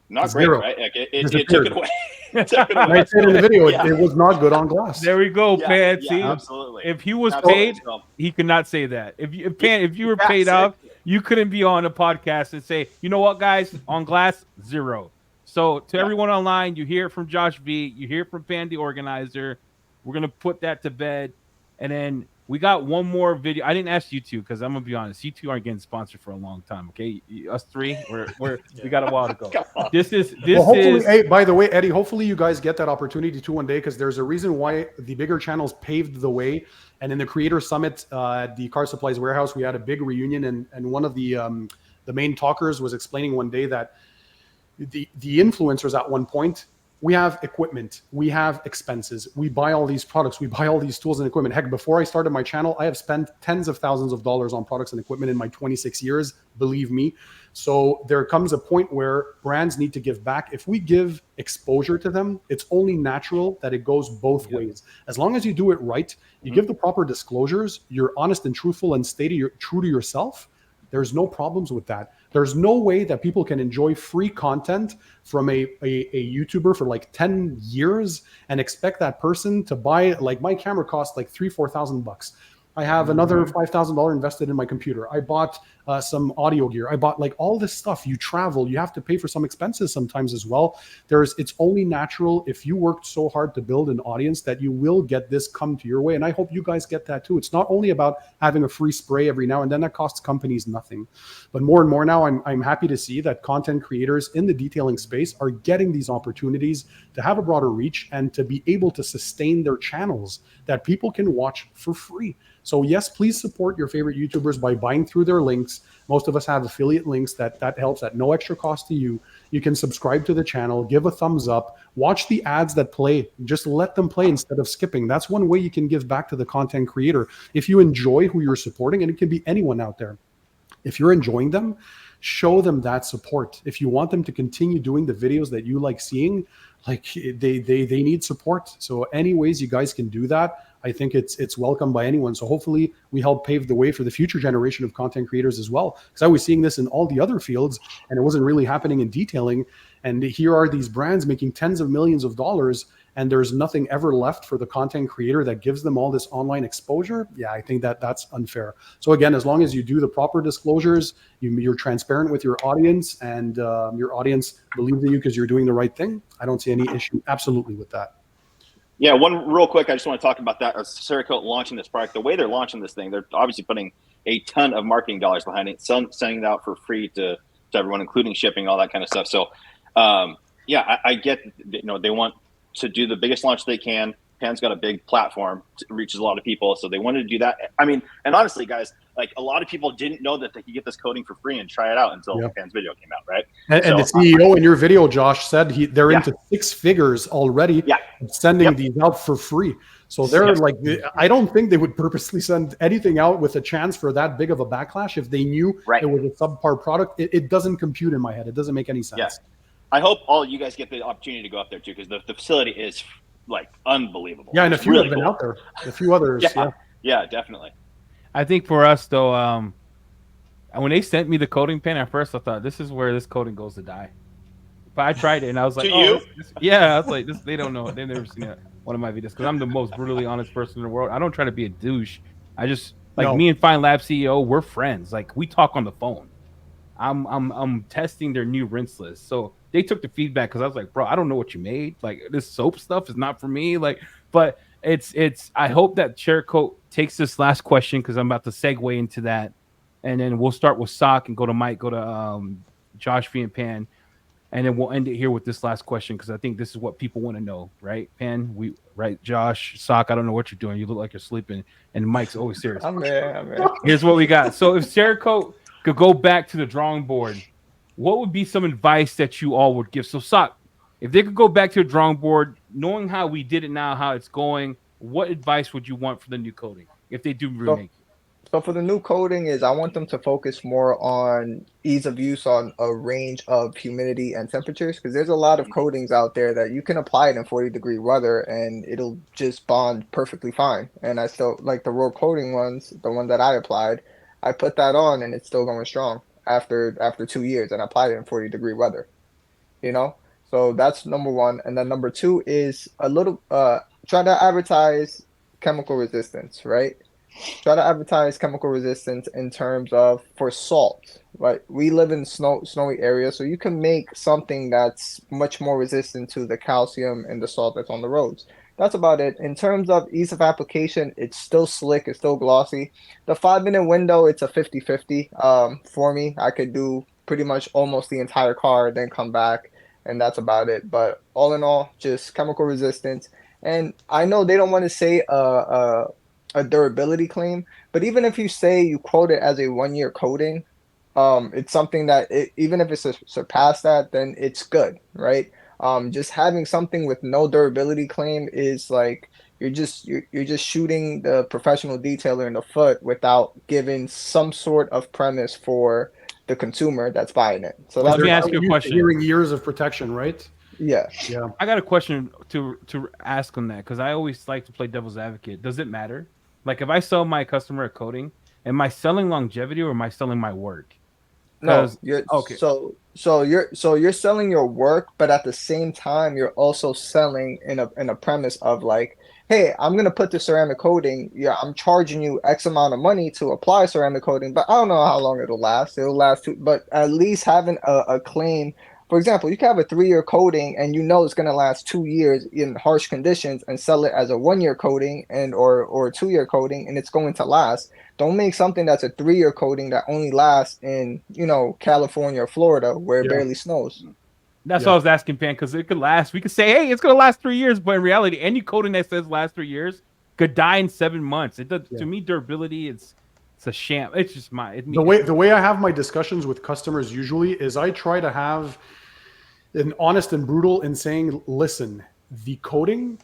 not great, right? Like it took it away. I said in the video, it was not good on glass. There we go, Pan. See, absolutely. If he was paid, he could not say that. If you were paid off, you couldn't be on a podcast and say, you know what, guys, on glass, 0. So to everyone online, you hear it from Josh V, you hear it from Pan, the organizer. We're gonna put that to bed, and then we got one more video. I didn't ask you two because I'm gonna be honest, you two aren't getting sponsored for a long time. Okay, us three, we got a while to go. This is. Hey, by the way, Eddie, hopefully you guys get that opportunity to one day, because there's a reason why the bigger channels paved the way. And in the Creator Summit at the Car Supplies Warehouse, we had a big reunion, and one of the main talkers was explaining one day that the influencers at one point, we have equipment, we have expenses, we buy all these products, we buy all these tools and equipment. Heck, before I started my channel, I have spent tens of thousands of dollars on products and equipment in my 26 years, believe me. So there comes a point where brands need to give back. If we give exposure to them, it's only natural that it goes both ways. As long as you do it right, you give the proper disclosures, you're honest and truthful and true to yourself, there's no problems with that. There's no way that people can enjoy free content from a YouTuber for like 10 years and expect that person to buy, like my camera costs like $3,000-4,000. I have another $5,000 invested in my computer. I bought some audio gear. I bought like all this stuff. You travel, you have to pay for some expenses sometimes as well. It's only natural if you worked so hard to build an audience that you will get this come to your way. And I hope you guys get that too. It's not only about having a free spray every now and then that costs companies nothing, but more and more now I'm happy to see that content creators in the detailing space are getting these opportunities to have a broader reach and to be able to sustain their channels that people can watch for free. So yes, please support your favorite YouTubers by buying through their links. Most of us have affiliate links that helps at no extra cost to you. You can subscribe to the channel, give a thumbs up, watch the ads that play, just let them play instead of skipping. That's one way you can give back to the content creator. If you enjoy who you're supporting, and it can be anyone out there, if you're enjoying them, show them that support. If you want them to continue doing the videos that you like seeing, like they need support. So any ways you guys can do that, I think it's welcome by anyone. So hopefully we help pave the way for the future generation of content creators as well. Because I was seeing this in all the other fields and it wasn't really happening in detailing. And here are these brands making tens of millions of dollars and there's nothing ever left for the content creator that gives them all this online exposure. Yeah, I think that's unfair. So again, as long as you do the proper disclosures, you're transparent with your audience and your audience believes in you because you're doing the right thing, I don't see any issue absolutely with that. Yeah, one real quick, I just want to talk about that. Cerakote launching this product, the way they're launching this thing, they're obviously putting a ton of marketing dollars behind it, sending it out for free to everyone, including shipping, all that kind of stuff. So, yeah, I get, they want to do the biggest launch they can. Pan's got a big platform, reaches a lot of people, so they wanted to do that. I mean, and honestly, guys, like a lot of people didn't know that they could get this coating for free and try it out until Pan's video came out, right? And the CEO in your video, Josh, said they're into 6 figures already, sending these out for free. So they're like, I don't think they would purposely send anything out with a chance for that big of a backlash if they knew it was a subpar product. It doesn't compute in my head. It doesn't make any sense. Yeah. I hope all you guys get the opportunity to go up there too, because the facility is like unbelievable. Yeah, and a few have been out there. A few others. Yeah, definitely. I think for us though, when they sent me the coating pen, at first I thought this is where this coating goes to die. But I tried it and I was like, I was like, they don't know it. They've never seen one of my videos because I'm the most brutally honest person in the world. I don't try to be a douche. I just me and Fine Lab CEO, we're friends. Like we talk on the phone. I'm testing their new Rinseless. So they took the feedback because I was like, bro, I don't know what you made. Like this soap stuff is not for me. Like, but it's I hope that Cerakote takes this last question because I'm about to segue into that. And then we'll start with Sock and go to Mike, go to Josh V and Pan. And then we'll end it here with this last question because I think this is what people want to know, right? Pan, Josh, Sock, I don't know what you're doing. You look like you're sleeping. And Mike's always serious. I'm there. Here's what we got. So if Cerakote could go back to the drawing board what would be some advice that you all would give? So, Sock, if they could go back to the drawing board, knowing how we did it now, how it's going, what advice would you want for the new coating if they do So remake it? So for the new coding is I want them to focus more on ease of use on a range of humidity and temperatures because there's a lot of coatings out there that you can apply it in 40-degree weather and it'll just bond perfectly fine. And I still like the raw coating ones, the one that I applied, I put that on and it's still going strong after 2 years and I applied it in 40-degree weather, you know? So that's number one. And then number two is a little try to advertise chemical resistance, right? Try to advertise chemical resistance in terms of for salt, right? We live in snowy areas, so you can make something that's much more resistant to the calcium and the salt that's on the roads. That's about it. In terms of ease of application, it's still slick, it's still glossy. The 5 minute window, it's a 50-50. For me, I could do pretty much almost the entire car, then come back, and that's about it. But all in all, just chemical resistance. And I know they don't want to say a durability claim. But even if you say you quote it as a 1 year coating, it's something that even if it's surpassed that, then it's good, right? Just having something with no durability claim is like you're just shooting the professional detailer in the foot without giving some sort of premise for the consumer that's buying it. So Let that's me They're ask so you a used to question. hearing years of protection, right? yeah. Yeah. I got a question to ask on that because I always like to play devil's advocate. Does it matter? Like if I sell my customer a coating, am I selling longevity or am I selling my work? No, Because you're okay, you're selling your work, but at the same time, you're also selling in a premise of like, hey, I'm gonna put the ceramic coating. Yeah, I'm charging you X amount of money to apply ceramic coating, but I don't know how long it'll last. It'll last but at least having a claim. For example, you can have a 3 year coating and you know it's gonna last 2 years in harsh conditions and sell it as a 1 year coating and or a 2 year coating and it's going to last. Don't make something that's a 3 year coating that only lasts in, California or Florida where it Yeah. barely snows. that's Yeah. what I was asking, Pan. Because it could last. We could say, hey, it's gonna last 3 years, but in reality, any coating that says last 3 years could die in 7 months. It does Yeah. to me durability. It's a sham. It's just my it, The way I have my discussions with customers usually is I try to have an honest and brutal in saying, listen, the coating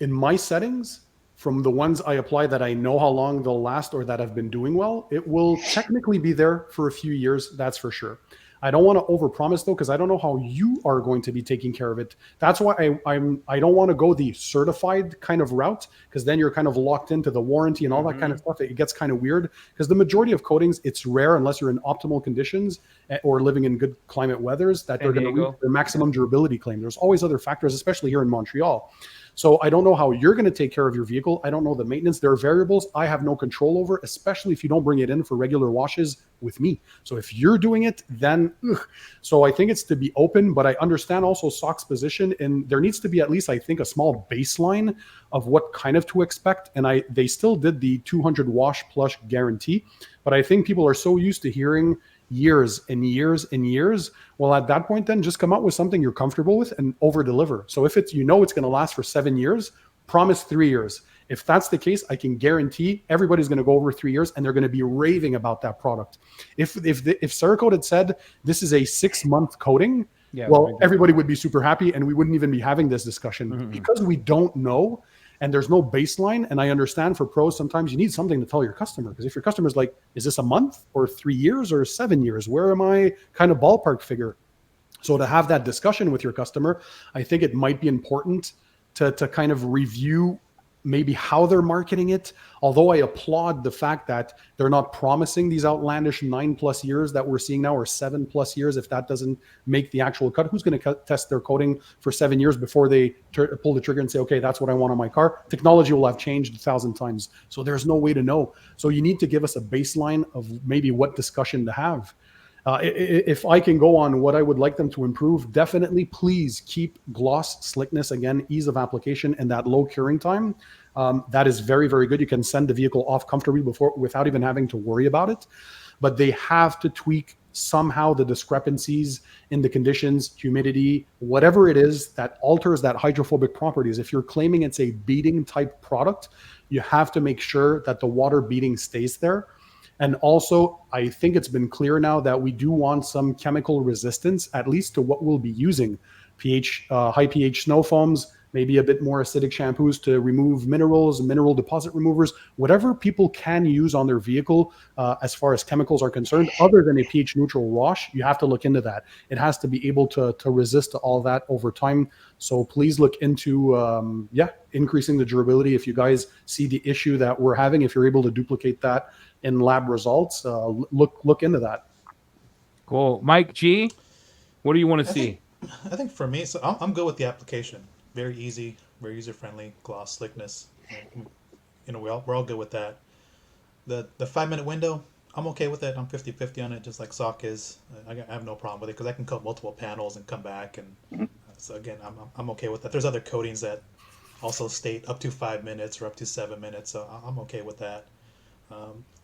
in my settings from the ones I apply that I know how long they'll last or that have been doing well, it will technically be there for a few years. That's for sure. I don't want to overpromise though, because I don't know how you are going to be taking care of it. That's why I don't want to go the certified kind of route, because then you're kind of locked into the warranty and all that kind of stuff. It gets kind of weird because the majority of coatings, it's rare unless you're in optimal conditions or living in good climate weathers that they're going to reach their maximum durability claim. There's always other factors, especially here in Montreal. So I don't know how you're going to take care of your vehicle. I don't know the maintenance. There are variables I have no control over, especially if you don't bring it in for regular washes with me. So if you're doing it, then so I think it's to be open, but I understand also Sock's position, and there needs to be at least, I think, a small baseline of what kind of to expect. And they still did the 200 wash plus guarantee, but I think people are so used to hearing years and years and years. Well, at that point, then just come out with something you're comfortable with and over deliver. So if it's, it's going to last for 7 years, promise 3 years. If that's the case, I can guarantee everybody's going to go over 3 years and they're going to be raving about that product. If Cerakote had said this is a 6-month coating, well, everybody would be super happy and we wouldn't even be having this discussion because we don't know. And there's no baseline. And I understand for pros, sometimes you need something to tell your customer. Because if your customer's like, is this a month or 3 years or 7 years? Where am I kind of ballpark figure? So to have that discussion with your customer, I think it might be important to kind of review maybe how they're marketing it. Although I applaud the fact that they're not promising these outlandish 9+ years that we're seeing now, or 7+ years. If that doesn't make the actual cut, who's going to test their coating for 7 years before they pull the trigger and say, okay, that's what I want on my car? Technology will have changed 1,000 times. So there's no way to know. So you need to give us a baseline of maybe what discussion to have. If I can go on what I would like them to improve, definitely please keep gloss, slickness, again, ease of application, and that low curing time. That is very, very good. You can send the vehicle off comfortably without even having to worry about it. But they have to tweak somehow the discrepancies in the conditions, humidity, whatever it is that alters that hydrophobic properties. If you're claiming it's a beading type product, you have to make sure that the water beading stays there. And also, I think it's been clear now that we do want some chemical resistance, at least to what we'll be using. High pH snow foams, maybe a bit more acidic shampoos to remove minerals, mineral deposit removers, whatever people can use on their vehicle as far as chemicals are concerned, other than a pH neutral wash. You have to look into that. It has to be able to resist to all that over time. So please look into, increasing the durability. If you guys see the issue that we're having, if you're able to duplicate that in lab results, look into that. Cool. Mike G, what do you want to I see? I think for me, so I'm good with the application. Very easy, very user friendly, gloss slickness. We're all good with that. The 5 minute window, I'm okay with it. I'm 50-50 on it, just like Sock is. I have no problem with it because I can cut multiple panels and come back. And so again, I'm okay with that. There's other coatings that also state up to 5 minutes or up to 7 minutes, so I'm okay with that.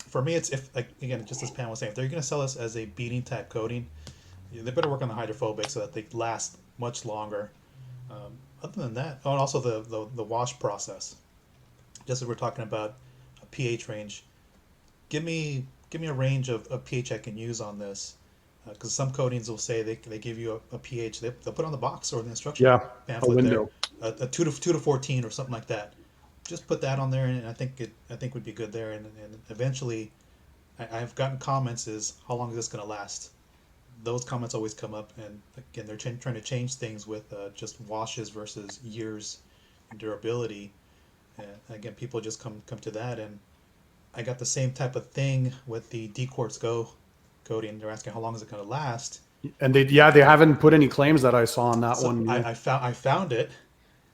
For me, it's if like again, just as Pam was saying, if they're going to sell us as a beading type coating, they better work on the hydrophobic so that they last much longer. Other than that, oh, and also the wash process. Just as we're talking about a pH range, give me a range of pH I can use on this, because some coatings will say they give you a pH they'll put on the box or the instruction Yeah, a pamphlet there, window. a 2 to 14 or something like that. Just put that on there, and I think would be good there. And eventually, I've gotten comments is how long is this going to last? Those comments always come up, and again, they're trying to change things with just washes versus years and durability. And again, people just come to that, and I got the same type of thing with the D-Quartz Go coating. They're asking how long is it going to last. And they haven't put any claims that I saw on that So one. I found it.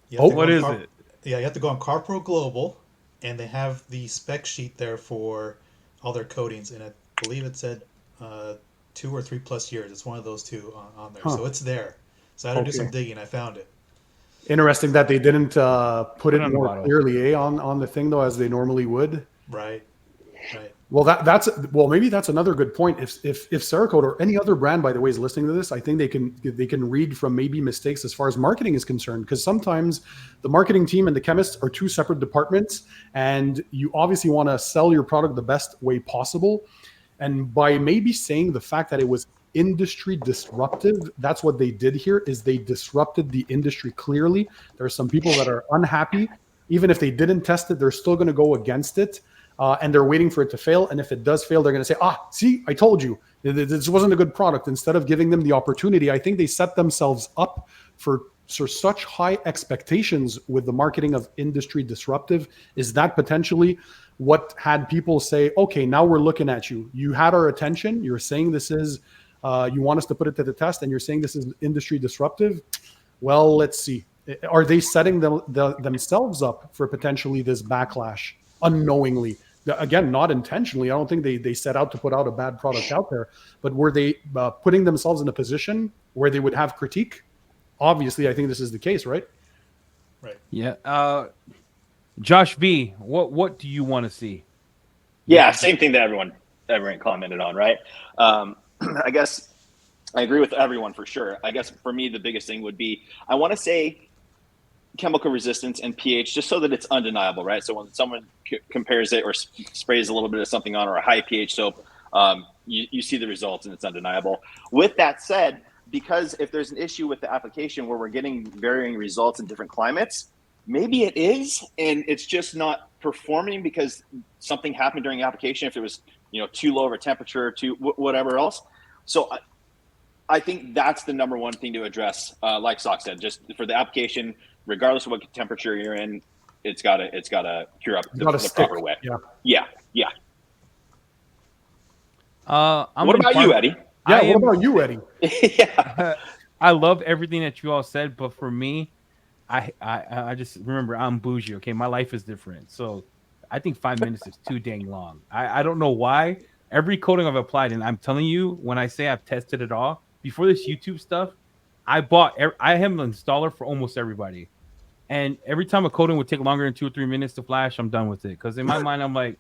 You Oh, to go what on is it? Yeah, you have to go on Carpro Global, and they have the spec sheet there for all their coatings, and I believe it said 2 or 3 plus years. It's one of those two on there, so it's there. So I had to do some Okay. digging. I found it. Interesting that they didn't put it on the more bottle. clearly on the thing though, as they normally would. Right. Well, maybe that's another good point. If Cerakote or any other brand, by the way, is listening to this, I think they can read from maybe mistakes as far as marketing is concerned, because sometimes the marketing team and the chemists are two separate departments, and you obviously want to sell your product the best way possible. And by maybe saying the fact that it was industry disruptive, that's what they did here, is they disrupted the industry clearly. There are some people that are unhappy. Even if they didn't test it, they're still going to go against it. And they're waiting for it to fail. And if it does fail, they're going to say, see, I told you, this wasn't a good product. Instead of giving them the opportunity, I think they set themselves up for such high expectations with the marketing of industry disruptive. Is that potentially what had people say, okay, now we're looking at you. You had our attention. You're saying this is, you want us to put it to the test, and you're saying this is industry disruptive. Well, let's see. Are they setting themselves up for potentially this backlash unknowingly? Again, not intentionally. I don't think they set out to put out a bad product out there, but were they putting themselves in a position where they would have critique? Obviously, I think this is the case, right? Right. Yeah. Josh V, what do you want to see? Yeah, same thing that everyone commented on, right? I guess I agree with everyone for sure. I guess for me, the biggest thing would be I want to say chemical resistance and pH, just so that it's undeniable, right? So when someone compares it or sprays a little bit of something on, or a high pH soap, you see the results and it's undeniable. With that said, because if there's an issue with the application where we're getting varying results in different climates, maybe it is, and it's just not performing because something happened during application. If it was, too low of a temperature, too whatever else. So I think that's the number one thing to address. Like Sock said, just for the application, regardless of what temperature you're in, it's gotta cure up the proper way. Yeah. What about you, Eddie? Yeah. What about you, Eddie? Yeah. I love everything that you all said, but for me, I just remember I'm bougie. Okay, my life is different, so I think 5 minutes is too dang long. I don't know why. Every coating I've applied, and I'm telling you, when I say I've tested it all before this YouTube stuff, I am an installer for almost everybody. And every time a coating would take longer than 2 or 3 minutes to flash, I'm done with it. Because in my mind, I'm like,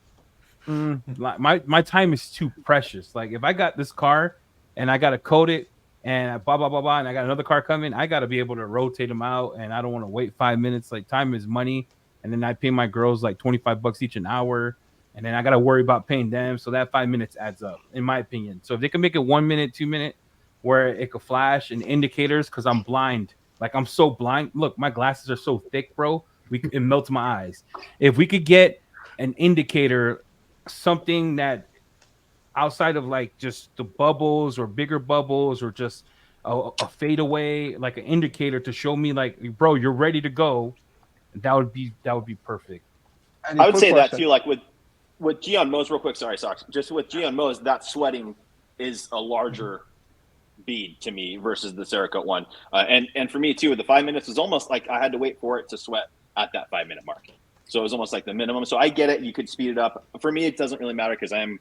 my time is too precious. Like if I got this car and I got to coat it and blah, blah, blah, blah, and I got another car coming, I got to be able to rotate them out. And I don't want to wait 5 minutes. Like time is money. And then I pay my girls like $25 each an hour. and then I got to worry about paying them. So that 5 minutes adds up, in my opinion. So if they can make it 1 minute, 2 minute, where it could flash and indicators, because I'm blind. Like I'm so blind. Look, my glasses are so thick, bro. It melts my eyes. If we could get an indicator, something that outside of like just the bubbles or bigger bubbles or just a fadeaway, like an indicator to show me like, bro, you're ready to go. That would be perfect. Any I would quick say that question. too. Like with Gyeon Mo's, real quick. Sorry, Socks. Just with Gyeon Mo's, that sweating is a larger bead to me versus the Cerakote one. And for me too, the 5 minutes was almost like I had to wait for it to sweat at that 5 minute mark. So it was almost like the minimum. So I get it. You could speed it up. For me, it doesn't really matter because I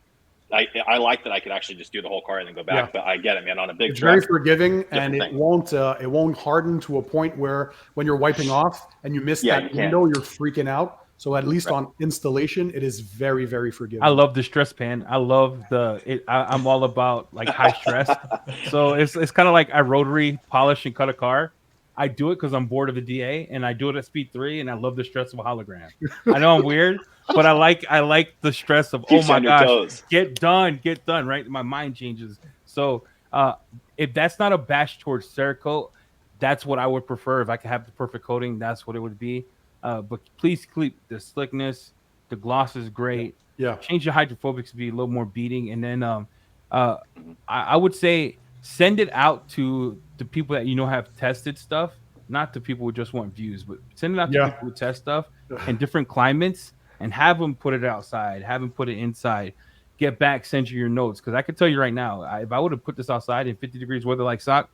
like that I could actually just do the whole car and then go back. Yeah. But I get it, man. On a big It's truck, very forgiving, and thing. it won't harden to a point where when you're wiping off and you miss Yeah, that you window, you're freaking out. So at least on installation, it is very, very forgiving. I love the stress pan. I love I'm all about like high stress. So it's kind of like I rotary polish and cut a car. I do it because I'm bored of the DA, and I do it at speed 3, and I love the stress of a hologram. I know I'm weird, but I like the stress of Keeps oh you my on your gosh, toes. get done, right? My mind changes. So if that's not a bash towards Cerakote, that's what I would prefer. If I could have the perfect coating, that's what it would be. But please keep the slickness. The gloss is great. Yeah. Change your hydrophobics to be a little more beating, and then I would say send it out to the people that have tested stuff, not to people who just want views, but send it out to Yeah. people who test stuff in different climates and have them put it outside, have them put it inside. Get back, send you your notes, because I can tell you right now, if I would have put this outside in 50 degrees weather like Sock,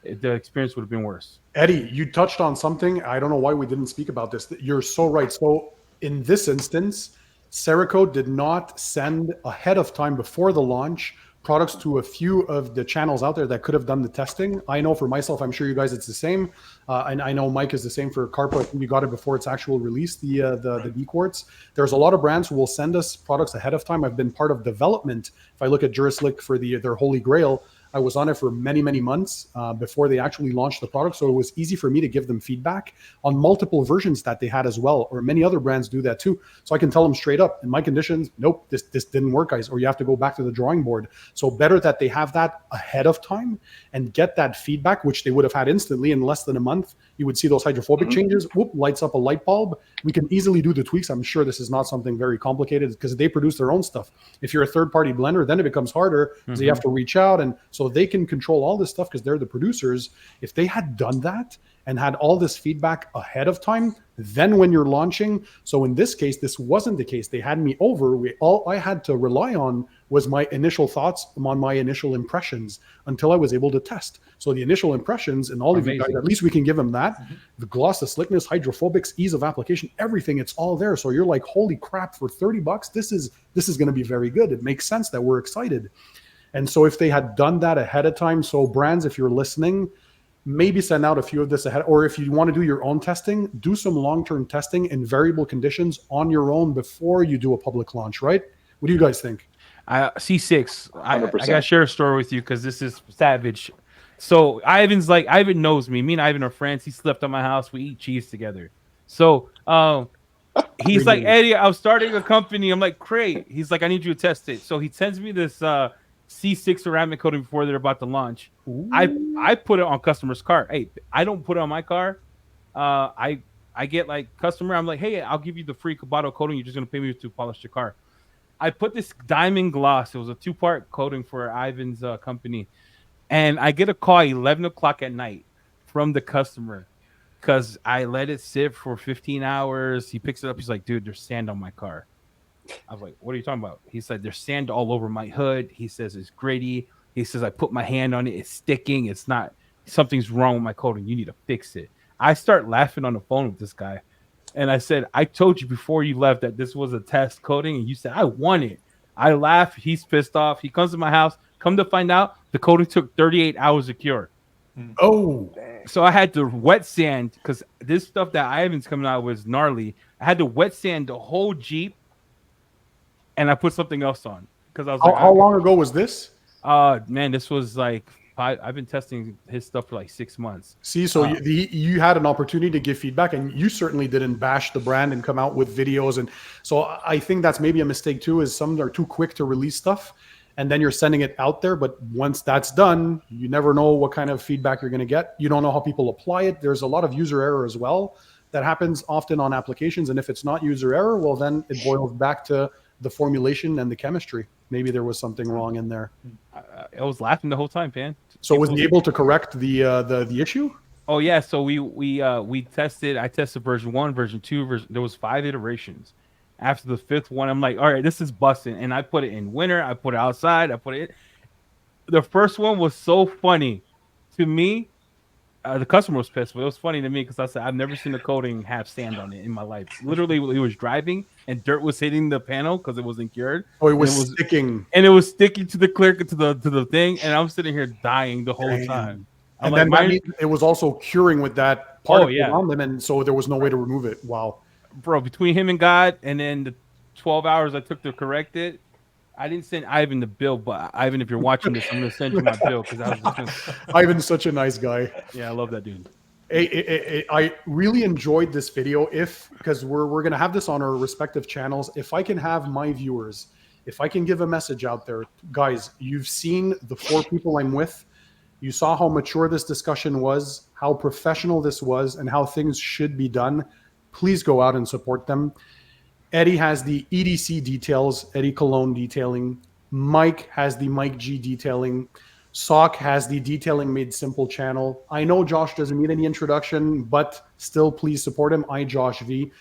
the experience would have been worse. Eddie, you touched on something. I don't know why we didn't speak about this. You're so right. So in this instance, Cerakote did not send ahead of time before the launch products to a few of the channels out there that could have done the testing. I know for myself, I'm sure you guys it's the same. And I know Mike is the same for Carpro. I think you got it before its actual release, the D quartz. There's a lot of brands who will send us products ahead of time. I've been part of development. If I look at Duraslick for their Holy Grail, I was on it for many, many months before they actually launched the product. So it was easy for me to give them feedback on multiple versions that they had as well, or many other brands do that too. So I can tell them straight up, in my conditions, nope, this didn't work, guys, or you have to go back to the drawing board. So better that they have that ahead of time and get that feedback, which they would have had instantly in less than a month. You would see those hydrophobic changes, whoop, lights up a light bulb. We can easily do the tweaks. I'm sure this is not something very complicated because they produce their own stuff. If you're a third-party blender, then it becomes harder because you have to reach out. And so they can control all this stuff because they're the producers. If they had done that and had all this feedback ahead of time, then when you're launching, so in this case, this wasn't the case. They had me over. All I had to rely on was my initial thoughts on my initial impressions until I was able to test. So the initial impressions and all of you guys, at least we can give them that. The gloss, the slickness, hydrophobics, ease of application, everything, it's all there. So you're like, holy crap, for $30, this is going to be very good. It makes sense that we're excited. And so if they had done that ahead of time, so brands, if you're listening, maybe send out a few of this ahead, or if you want to do your own testing, do some long-term testing in variable conditions on your own before you do a public launch, right? What do you guys think? C6, I 100%. gotta share a story with you because this is savage. So Ivan knows me. Me and Ivan are friends. He slept at my house. We eat cheese together. So he's like, Eddie, I'm starting a company. I'm like, great. He's like, I need you to test it. So he sends me this C6 ceramic coating before they're about to launch. I put it on customer's car. Hey, I don't put it on my car. I get like customer. I'm like, hey, I'll give you the free bottle coating. You're just gonna pay me to polish your car. I put this diamond gloss. It was a 2-part coating for Ivan's company, and I get a call 11 o'clock at night from the customer because I let it sit for 15 hours. He picks it up. He's like, dude, there's sand on my car. I was like, what are you talking about? He said, there's sand all over my hood. He says, it's gritty. He says, I put my hand on it. It's sticking. It's not, something's wrong with my coating. You need to fix it. I start laughing on the phone with this guy. And I said, I told you before you left that this was a test coating. And you said, I want it. I laugh. He's pissed off. He comes to my house. Come to find out, the coating took 38 hours to cure. Oh, so I had to wet sand because this stuff that Ivan's coming out was gnarly. I had to wet sand the whole Jeep. And I put something else on because I was how long ago was this? Man, this was like I've been testing his stuff for like 6 months. See, so you had an opportunity to give feedback, and you certainly didn't bash the brand and come out with videos. And so I think that's maybe a mistake too, is some are too quick to release stuff, and then you're sending it out there. But once that's done, you never know what kind of feedback you're going to get. You don't know how people apply it. There's a lot of user error as well that happens often on applications. And if it's not user error, well, then it boils back to the formulation and the chemistry. Maybe there was something wrong in there. I was laughing the whole time, man. So was he able to correct the issue? Oh yeah, so we tested. I tested version 1, version 2, there was 5 iterations. After the 5th one, I'm like, all right, this is busting. And I put it in winter. I put it outside. I put it. The first one was so funny to me. The customer was pissed, but it was funny to me because I said I've never seen a coating have sand on it in my life. Literally, he was driving and dirt was hitting the panel because it wasn't cured. Oh, it was sticking, and it was sticking to the clear to the thing, and I'm sitting here dying the whole time. And then it was also curing with that particle on them, and so there was no way to remove it. Wow, bro! Between him and God, and then the 12 hours I took to correct it. I didn't send Ivan the bill, but Ivan, if you're watching this, I'm going to send you my bill because I was just gonna... Ivan's such a nice guy. Yeah, I love that dude. I really enjoyed this video. Because we're going to have this on our respective channels. If I can have my viewers, if I can give a message out there, guys, you've seen the 4 people I'm with. You saw how mature this discussion was, how professional this was, and how things should be done. Please go out and support them. Eddie has the ECDetails, Eddie Cologne Detailing. Mike has the Mike G Detailing. Sock has the Detailing Made Simple channel. I know Josh doesn't need any introduction, but still please support him, ImJoshV.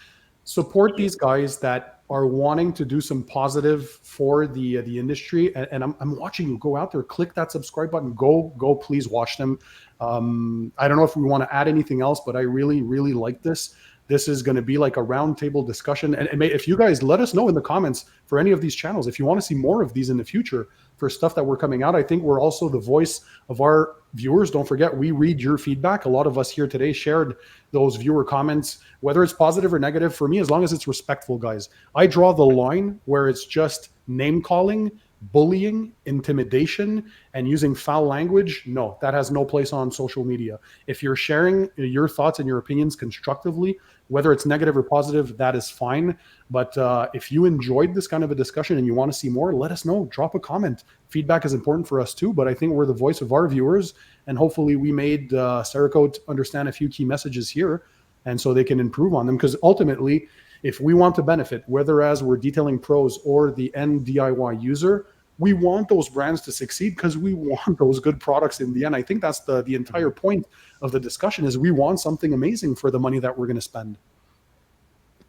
Support these guys that are wanting to do some positive for the industry. And I'm watching you. Go out there, click that subscribe button. Go, please watch them. I don't know if we want to add anything else, but I really, really like this. This is going to be like a roundtable discussion. And if you guys let us know in the comments for any of these channels, if you want to see more of these in the future for stuff that we're coming out. I think we're also the voice of our viewers. Don't forget, we read your feedback. A lot of us here today shared those viewer comments, whether it's positive or negative. For me, as long as it's respectful, guys. I draw the line where it's just name calling, bullying, intimidation, and using foul language. No, that has no place on social media. If you're sharing your thoughts and your opinions constructively, whether it's negative or positive, that is fine. But if you enjoyed this kind of a discussion and you want to see more, let us know. Drop a comment. Feedback is important for us too, but I think we're the voice of our viewers, and hopefully we made Cerakote understand a few key messages here, and so they can improve on them. Because ultimately, if we want to benefit, whether as we're detailing pros or the end DIY user, we want those brands to succeed because we want those good products in the end. I think that's the entire point of the discussion, is we want something amazing for the money that we're going to spend.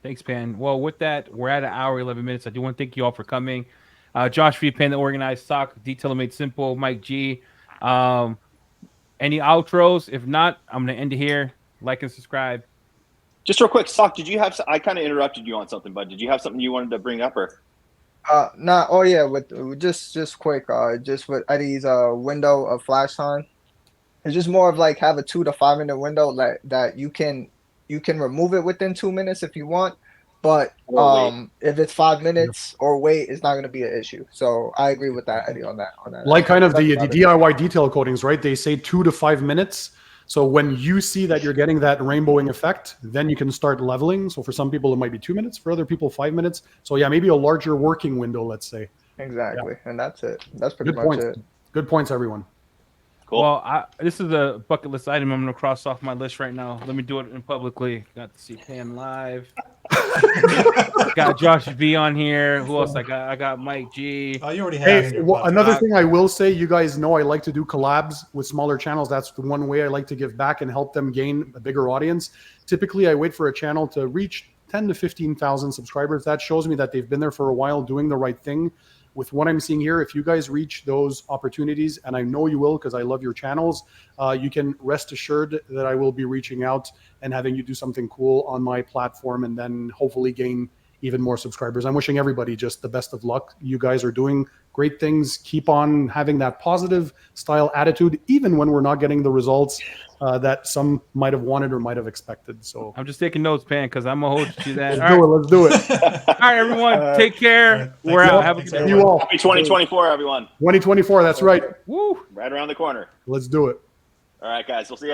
Thanks, Pan. Well, with that, we're at an hour, 11 minutes. I do want to thank you all for coming. Josh V, Pan, the organized, Sock, Detailing Made Simple, Mike G. Any outros? If not, I'm going to end it here. Like and subscribe. Just real quick, Sock, did you have? I kind of interrupted you on something, but did you have something you wanted to bring up, or? Nah. Oh yeah, with just quick. Just with Eddie's window of flash time. It's just more of like have a 2 to 5 minute window that you can remove it within 2 minutes if you want, but if it's 5 minutes or wait, it's not going to be an issue. So I agree with that, Eddie, on that. Like kind of the DIY detail coatings, right? They say 2 to 5 minutes. So when you see that you're getting that rainbowing effect, then you can start leveling. So for some people, it might be 2 minutes. For other people, 5 minutes. So yeah, maybe a larger working window, let's say. Exactly. Yeah. And that's it. That's pretty good much points. it. Good points, everyone. Cool. Well, this is a bucket list item I'm going to cross off my list right now. Let me do it in publicly. Got to see Pan live. Got Josh V on here. Who else I got? I got Mike G. Oh, you already have. Hey, well, another thing I will say, you guys know I like to do collabs with smaller channels. That's the one way I like to give back and help them gain a bigger audience. Typically, I wait for a channel to reach 10 to 15,000 subscribers. That shows me that they've been there for a while doing the right thing. With what I'm seeing here, if you guys reach those opportunities, and I know you will because I love your channels, you can rest assured that I will be reaching out and having you do something cool on my platform, and then hopefully gain even more subscribers. I'm wishing everybody just the best of luck. You guys are doing great things. Keep on having that positive style attitude, even when we're not getting the results. that some might have wanted or might have expected. So I'm just taking notes, Pan, because I'm gonna hold you to that. let's do it. All right, everyone, take care. We're Thanks, out. y'all. Have a Thanks, good day. everyone. You all. Happy 2024, everyone. 2024. That's right. Woo. Right around the corner. Let's do it. All right, guys. We'll see you.